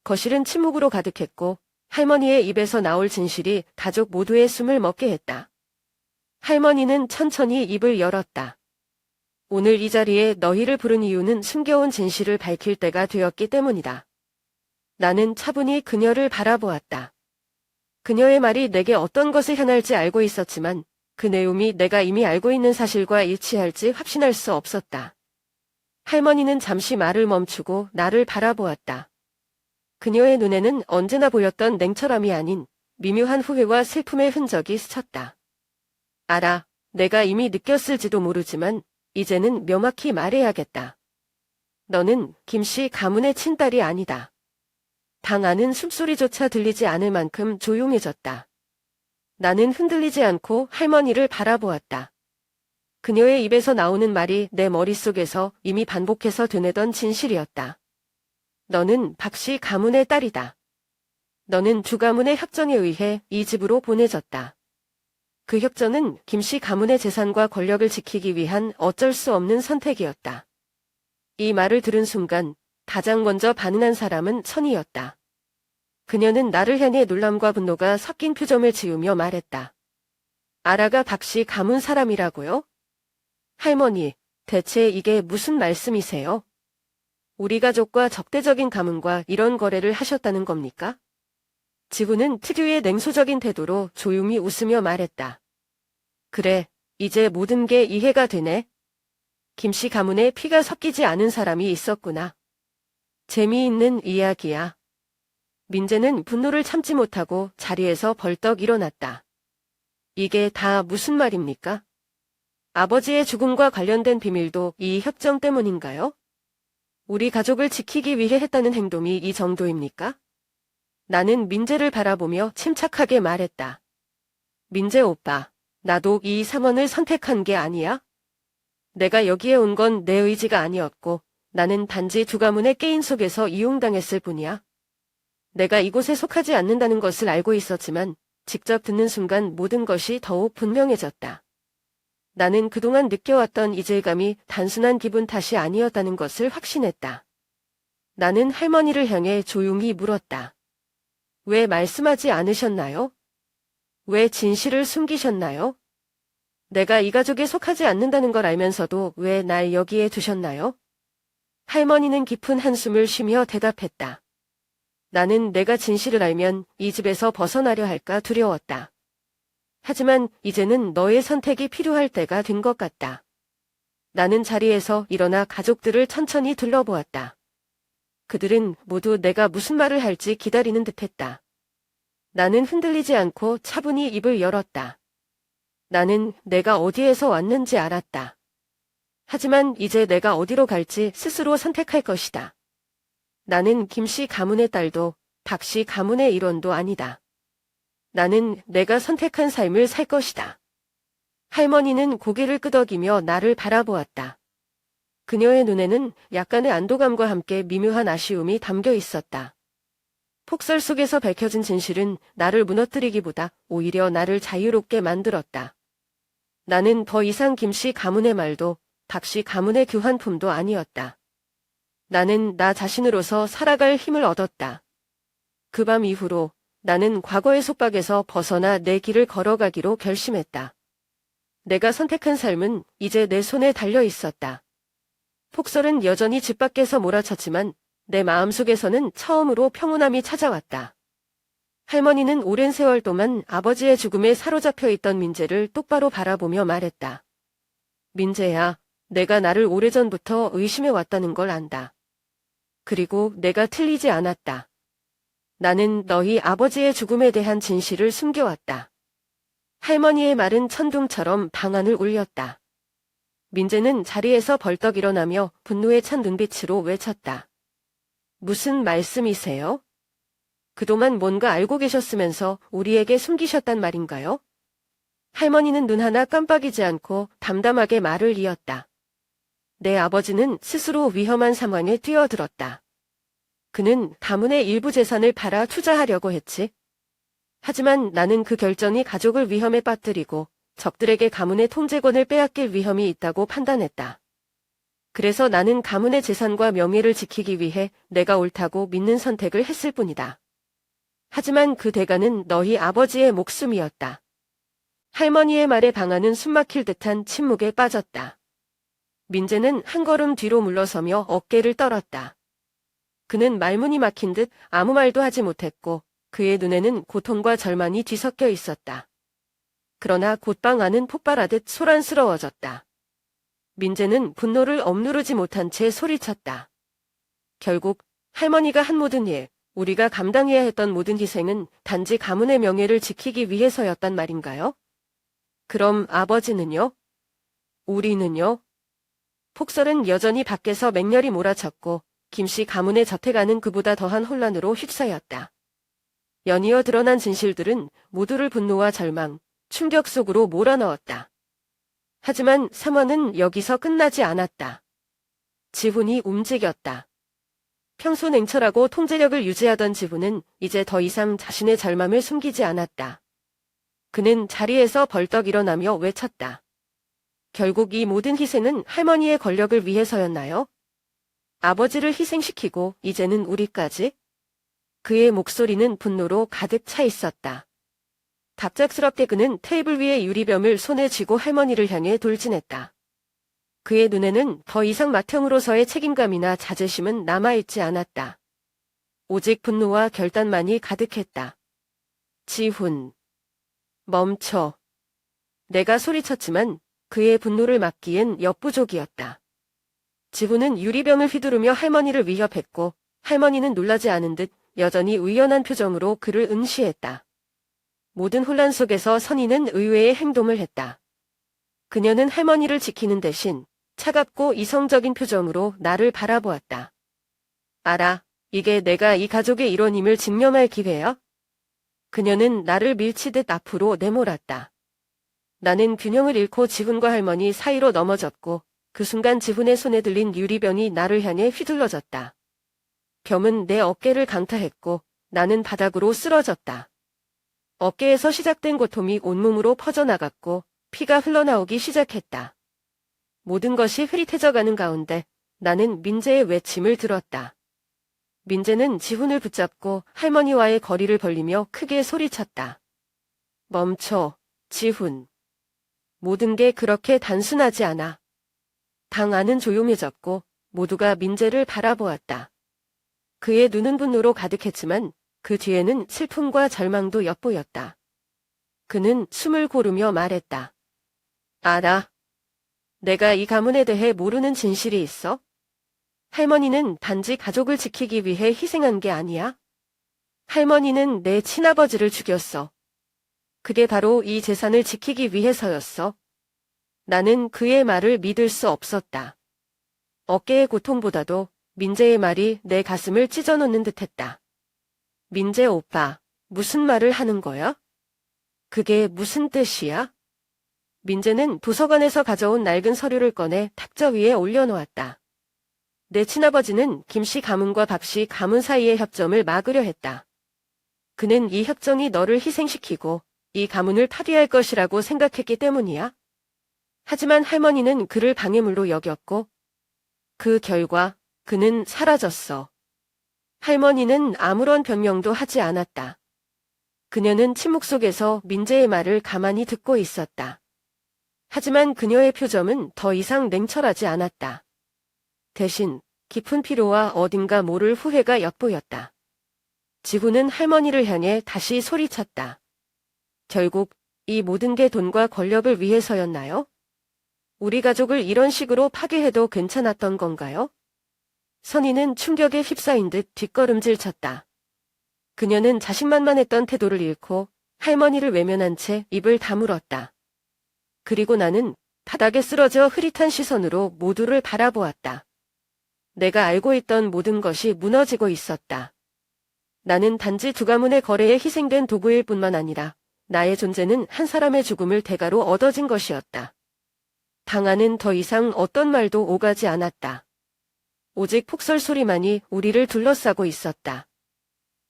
거실은 침묵으로 가득했고 할머니의 입에서 나올 진실이 가족 모두의 숨을 먹게 했다. 할머니는 천천히 입을 열었다. 오늘 이 자리에 너희를 부른 이유는 숨겨온 진실을 밝힐 때가 되었기 때문이다. 나는 차분히 그녀를 바라보았다. 그녀의 말이 내게 어떤 것을 향할지 알고 있었지만 그 내용이 내가 이미 알고 있는 사실과 일치할지 확신할 수 없었다. 할머니는 잠시 말을 멈추고 나를 바라보았다. 그녀의 눈에는 언제나 보였던 냉철함이 아닌 미묘한 후회와 슬픔의 흔적이 스쳤다. 알아, 내가 이미 느꼈을지도 모르지만 이제는 명확히 말해야겠다. 너는 김씨 가문의 친딸이 아니다. 방 안은 숨소리조차 들리지 않을 만큼 조용해졌다. 나는 흔들리지 않고 할머니를 바라보았다. 그녀의 입에서 나오는 말이 내 머릿속에서 이미 반복해서 되뇌던 진실이었다. 너는 박씨 가문의 딸이다. 너는 두 가문의 협정에 의해 이 집으로 보내졌다. 그 협정은 김씨 가문의 재산과 권력을 지키기 위한 어쩔 수 없는 선택이었다. 이 말을 들은 순간 가장 먼저 반응한 사람은 천이었다. 그녀는 나를 향해 놀람과 분노가 섞인 표정을 지으며 말했다. 아라가 박씨 가문 사람이라고요? 할머니, 대체 이게 무슨 말씀이세요? 우리 가족과 적대적인 가문과 이런 거래를 하셨다는 겁니까? 지훈은 특유의 냉소적인 태도로 조용히 웃으며 말했다. 그래, 이제 모든 게 이해가 되네. 김씨 가문에 피가 섞이지 않은 사람이 있었구나. 재미있는 이야기야. 민재는 분노를 참지 못하고 자리에서 벌떡 일어났다. 이게 다 무슨 말입니까? 아버지의 죽음과 관련된 비밀도 이 협정 때문인가요? 우리 가족을 지키기 위해 했다는 행동이 이 정도입니까? 나는 민재를 바라보며 침착하게 말했다. 민재 오빠, 나도 이 상황을 선택한 게 아니야? 내가 여기에 온 건 내 의지가 아니었고 나는 단지 두 가문의 게임 속에서 이용당했을 뿐이야. 내가 이곳에 속하지 않는다는 것을 알고 있었지만 직접 듣는 순간 모든 것이 더욱 분명해졌다. 나는 그동안 느껴왔던 이질감이 단순한 기분 탓이 아니었다는 것을 확신했다. 나는 할머니를 향해 조용히 물었다. 왜 말씀하지 않으셨나요? 왜 진실을 숨기셨나요? 내가 이 가족에 속하지 않는다는 걸 알면서도 왜 날 여기에 두셨나요? 할머니는 깊은 한숨을 쉬며 대답했다. 나는 내가 진실을 알면 이 집에서 벗어나려 할까 두려웠다. 하지만 이제는 너의 선택이 필요할 때가 된 것 같다. 나는 자리에서 일어나 가족들을 천천히 둘러보았다. 그들은 모두 내가 무슨 말을 할지 기다리는 듯했다. 나는 흔들리지 않고 차분히 입을 열었다. 나는 내가 어디에서 왔는지 알았다. 하지만 이제 내가 어디로 갈지 스스로 선택할 것이다. 나는 김씨 가문의 딸도 박씨 가문의 일원도 아니다. 나는 내가 선택한 삶을 살 것이다. 할머니는 고개를 끄덕이며 나를 바라보았다. 그녀의 눈에는 약간의 안도감과 함께 미묘한 아쉬움이 담겨 있었다. 폭설 속에서 밝혀진 진실은 나를 무너뜨리기보다 오히려 나를 자유롭게 만들었다. 나는 더 이상 김씨 가문의 말도 박씨 가문의 교환품도 아니었다. 나는 나 자신으로서 살아갈 힘을 얻었다. 그 밤 이후로 나는 과거의 속박에서 벗어나 내 길을 걸어가기로 결심했다. 내가 선택한 삶은 이제 내 손에 달려 있었다. 폭설은 여전히 집 밖에서 몰아쳤지만 내 마음속에서는 처음으로 평온함이 찾아왔다. 할머니는 오랜 세월 동안 아버지의 죽음에 사로잡혀 있던 민재를 똑바로 바라보며 말했다. 민재야, 내가 나를 오래전부터 의심해 왔다는 걸 안다. 그리고 내가 틀리지 않았다. 나는 너희 아버지의 죽음에 대한 진실을 숨겨왔다. 할머니의 말은 천둥처럼 방안을 울렸다. 민재는 자리에서 벌떡 일어나며 분노에 찬 눈빛으로 외쳤다. 무슨 말씀이세요? 그동안 뭔가 알고 계셨으면서 우리에게 숨기셨단 말인가요? 할머니는 눈 하나 깜빡이지 않고 담담하게 말을 이었다. 내 아버지는 스스로 위험한 상황에 뛰어들었다. 그는 가문의 일부 재산을 팔아 투자하려고 했지. 하지만 나는 그 결정이 가족을 위험에 빠뜨리고 적들에게 가문의 통제권을 빼앗길 위험이 있다고 판단했다. 그래서 나는 가문의 재산과 명예를 지키기 위해 내가 옳다고 믿는 선택을 했을 뿐이다. 하지만 그 대가는 너희 아버지의 목숨이었다. 할머니의 말에 방아는 숨막힐 듯한 침묵에 빠졌다. 민재는 한 걸음 뒤로 물러서며 어깨를 떨었다. 그는 말문이 막힌 듯 아무 말도 하지 못했고 그의 눈에는 고통과 절망이 뒤섞여 있었다. 그러나 곧방 안은 폭발하듯 소란스러워졌다. 민재는 분노를 억누르지 못한 채 소리쳤다. 결국 할머니가 한 모든 일, 우리가 감당해야 했던 모든 희생은 단지 가문의 명예를 지키기 위해서였단 말인가요? 그럼 아버지는요? 우리는요? 폭설은 여전히 밖에서 맹렬히 몰아쳤고 김씨 가문의 저택안은 그보다 더한 혼란으로 휩싸였다. 연이어 드러난 진실들은 모두를 분노와 절망, 충격 속으로 몰아넣었다. 하지만 상황은 여기서 끝나지 않았다. 지훈이 움직였다. 평소 냉철하고 통제력을 유지하던 지훈은 이제 더 이상 자신의 절망을 숨기지 않았다. 그는 자리에서 벌떡 일어나며 외쳤다. 결국 이 모든 희생은 할머니의 권력을 위해서였나요? 아버지를 희생시키고 이제는 우리까지? 그의 목소리는 분노로 가득 차 있었다. 갑작스럽게 그는 테이블 위의 유리병을 손에 쥐고 할머니를 향해 돌진했다. 그의 눈에는 더 이상 맏형으로서의 책임감이나 자제심은 남아있지 않았다. 오직 분노와 결단만이 가득했다. 지훈. 멈춰. 내가 소리쳤지만 그의 분노를 막기엔 역부족이었다. 지훈은 유리병을 휘두르며 할머니를 위협했고 할머니는 놀라지 않은 듯 여전히 의연한 표정으로 그를 응시했다. 모든 혼란 속에서 선희는 의외의 행동을 했다. 그녀는 할머니를 지키는 대신 차갑고 이성적인 표정으로 나를 바라보았다. 알아, 이게 내가 이 가족의 일원임을 증명할 기회야? 그녀는 나를 밀치듯 앞으로 내몰았다. 나는 균형을 잃고 지훈과 할머니 사이로 넘어졌고 그 순간 지훈의 손에 들린 유리병이 나를 향해 휘둘러졌다. 병은 내 어깨를 강타했고 나는 바닥으로 쓰러졌다. 어깨에서 시작된 고통이 온몸으로 퍼져나갔고 피가 흘러나오기 시작했다. 모든 것이 흐릿해져가는 가운데 나는 민재의 외침을 들었다. 민재는 지훈을 붙잡고 할머니와의 거리를 벌리며 크게 소리쳤다. 멈춰, 지훈. 모든 게 그렇게 단순하지 않아. 방 안은 조용해졌고 모두가 민재를 바라보았다. 그의 눈은 분노로 가득했지만 그 뒤에는 슬픔과 절망도 엿보였다. 그는 숨을 고르며 말했다. 알아. 내가 이 가문에 대해 모르는 진실이 있어? 할머니는 단지 가족을 지키기 위해 희생한 게 아니야. 할머니는 내 친아버지를 죽였어. 그게 바로 이 재산을 지키기 위해서였어. 나는 그의 말을 믿을 수 없었다. 어깨의 고통보다도 민재의 말이 내 가슴을 찢어놓는 듯했다. 민재 오빠, 무슨 말을 하는 거야? 그게 무슨 뜻이야? 민재는 도서관에서 가져온 낡은 서류를 꺼내 탁자 위에 올려놓았다. 내 친아버지는 김씨 가문과 박씨 가문 사이의 협점을 막으려 했다. 그는 이 협정이 너를 희생시키고 이 가문을 파괴할 것이라고 생각했기 때문이야. 하지만 할머니는 그를 방해물로 여겼고 그 결과 그는 사라졌어. 할머니는 아무런 변명도 하지 않았다. 그녀는 침묵 속에서 민재의 말을 가만히 듣고 있었다. 하지만 그녀의 표정은 더 이상 냉철하지 않았다. 대신 깊은 피로와 어딘가 모를 후회가 엿보였다. 지훈은 할머니를 향해 다시 소리쳤다. 결국 이 모든 게 돈과 권력을 위해서였나요? 우리 가족을 이런 식으로 파괴해도 괜찮았던 건가요? 선희는 충격에 휩싸인 듯 뒷걸음질 쳤다. 그녀는 자신만만했던 태도를 잃고 할머니를 외면한 채 입을 다물었다. 그리고 나는 바닥에 쓰러져 흐릿한 시선으로 모두를 바라보았다. 내가 알고 있던 모든 것이 무너지고 있었다. 나는 단지 두 가문의 거래에 희생된 도구일 뿐만 아니라 나의 존재는 한 사람의 죽음을 대가로 얻어진 것이었다. 방 안은 더 이상 어떤 말도 오가지 않았다. 오직 폭설 소리만이 우리를 둘러싸고 있었다.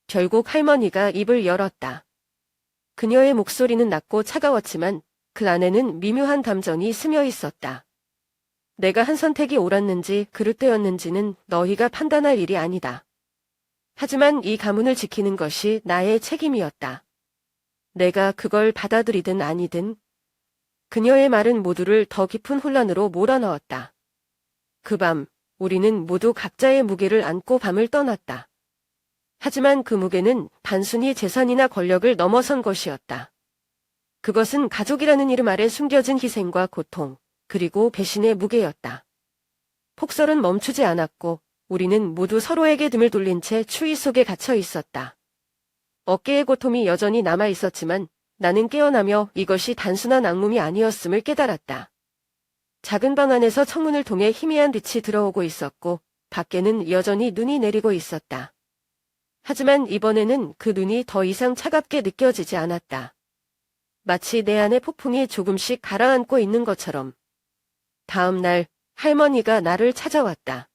결국 할머니가 입을 열었다. 그녀의 목소리는 낮고 차가웠지만 그 안에는 미묘한 담정이 스며 있었다. 내가 한 선택이 옳았는지 그릇되었는지는 너희가 판단할 일이 아니다. 하지만 이 가문을 지키는 것이 나의 책임이었다. 내가 그걸 받아들이든 아니든. 그녀의 말은 모두를 더 깊은 혼란으로 몰아넣었다. 그 밤 우리는 모두 각자의 무게를 안고 밤을 떠났다. 하지만 그 무게는 단순히 재산이나 권력을 넘어선 것이었다. 그것은 가족이라는 이름 아래 숨겨진 희생과 고통, 그리고 배신의 무게였다. 폭설은 멈추지 않았고 우리는 모두 서로에게 등을 돌린 채 추위 속에 갇혀 있었다. 어깨의 고통이 여전히 남아 있었지만 나는 깨어나며 이것이 단순한 악몽이 아니었음을 깨달았다. 작은 방 안에서 창문을 통해 희미한 빛이 들어오고 있었고 밖에는 여전히 눈이 내리고 있었다. 하지만 이번에는 그 눈이 더 이상 차갑게 느껴지지 않았다. 마치 내 안의 폭풍이 조금씩 가라앉고 있는 것처럼. 다음 날 할머니가 나를 찾아왔다.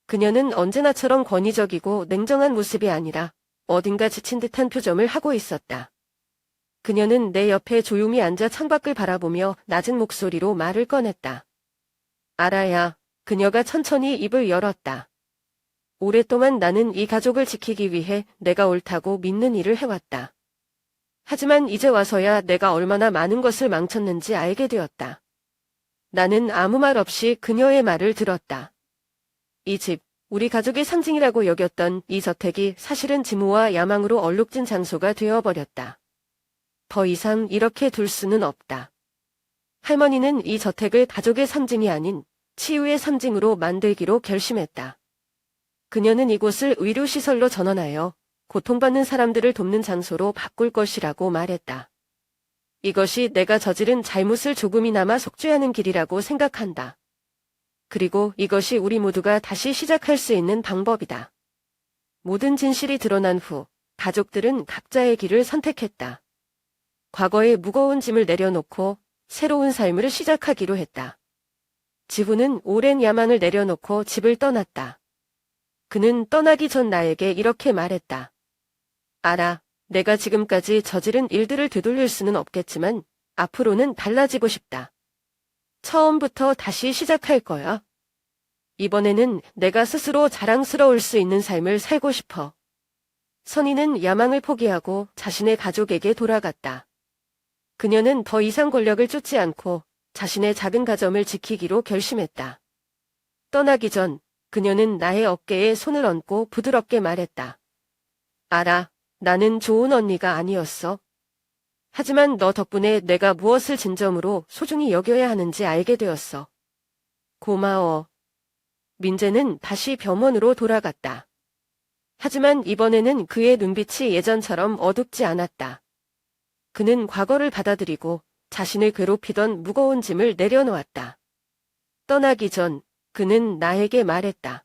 그녀는 언제나처럼 권위적이고 냉정한 모습이 아니라 어딘가 지친 듯한 표정을 하고 있었다. 그녀는 내 옆에 조용히 앉아 창밖을 바라보며 낮은 목소리로 말을 꺼냈다. 알아야. 그녀가 천천히 입을 열었다. 오랫동안 나는 이 가족을 지키기 위해 내가 옳다고 믿는 일을 해왔다. 하지만 이제 와서야 내가 얼마나 많은 것을 망쳤는지 알게 되었다. 나는 아무 말 없이 그녀의 말을 들었다. 이 집, 우리 가족의 상징이라고 여겼던 이 저택이 사실은 증오와 야망으로 얼룩진 장소가 되어버렸다. 더 이상 이렇게 둘 수는 없다. 할머니는 이 저택을 가족의 상징이 아닌 치유의 상징으로 만들기로 결심했다. 그녀는 이곳을 의료시설로 전환하여 고통받는 사람들을 돕는 장소로 바꿀 것이라고 말했다. 이것이 내가 저지른 잘못을 조금이나마 속죄하는 길이라고 생각한다. 그리고 이것이 우리 모두가 다시 시작할 수 있는 방법이다. 모든 진실이 드러난 후 가족들은 각자의 길을 선택했다. 과거의 무거운 짐을 내려놓고 새로운 삶을 시작하기로 했다. 지훈은 오랜 야망을 내려놓고 집을 떠났다. 그는 떠나기 전 나에게 이렇게 말했다. 알아, 내가 지금까지 저지른 일들을 되돌릴 수는 없겠지만 앞으로는 달라지고 싶다. 처음부터 다시 시작할 거야. 이번에는 내가 스스로 자랑스러울 수 있는 삶을 살고 싶어. 선희는 야망을 포기하고 자신의 가족에게 돌아갔다. 그녀는 더 이상 권력을 쫓지 않고 자신의 작은 가정을 지키기로 결심했다. 떠나기 전 그녀는 나의 어깨에 손을 얹고 부드럽게 말했다. 알아, 나는 좋은 언니가 아니었어. 하지만 너 덕분에 내가 무엇을 진정으로 소중히 여겨야 하는지 알게 되었어. 고마워. 민재는 다시 병원으로 돌아갔다. 하지만 이번에는 그의 눈빛이 예전처럼 어둡지 않았다. 그는 과거를 받아들이고 자신을 괴롭히던 무거운 짐을 내려놓았다. 떠나기 전 그는 나에게 말했다.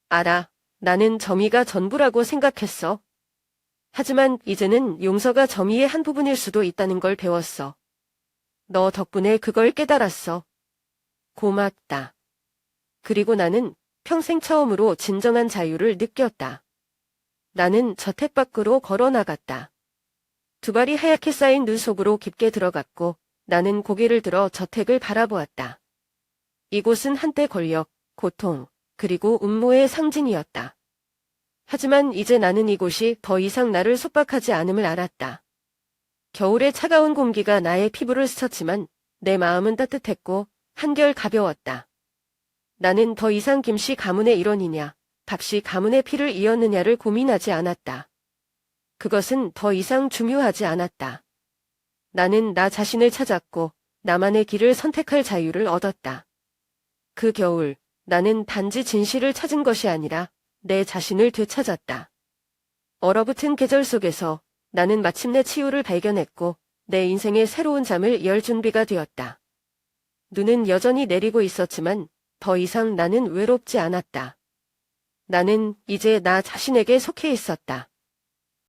알아, 나는 점이가 전부라고 생각했어. 하지만 이제는 용서가 점이의 한 부분일 수도 있다는 걸 배웠어. 너 덕분에 그걸 깨달았어. 고맙다. 그리고 나는 평생 처음으로 진정한 자유를 느꼈다. 나는 저택 밖으로 걸어 나갔다. 두 발이 하얗게 쌓인 눈 속으로 깊게 들어갔고 나는 고개를 들어 저택을 바라보았다. 이곳은 한때 권력, 고통, 그리고 음모의 상징이었다. 하지만 이제 나는 이곳이 더 이상 나를 속박하지 않음을 알았다. 겨울의 차가운 공기가 나의 피부를 스쳤지만 내 마음은 따뜻했고 한결 가벼웠다. 나는 더 이상 김씨 가문의 일원이냐, 박씨 가문의 피를 이었느냐를 고민하지 않았다. 그것은 더 이상 중요하지 않았다. 나는 나 자신을 찾았고 나만의 길을 선택할 자유를 얻었다. 그 겨울, 나는 단지 진실을 찾은 것이 아니라 내 자신을 되찾았다. 얼어붙은 계절 속에서 나는 마침내 치유를 발견했고 내 인생의 새로운 잠을 열 준비가 되었다. 눈은 여전히 내리고 있었지만 더 이상 나는 외롭지 않았다. 나는 이제 나 자신에게 속해 있었다.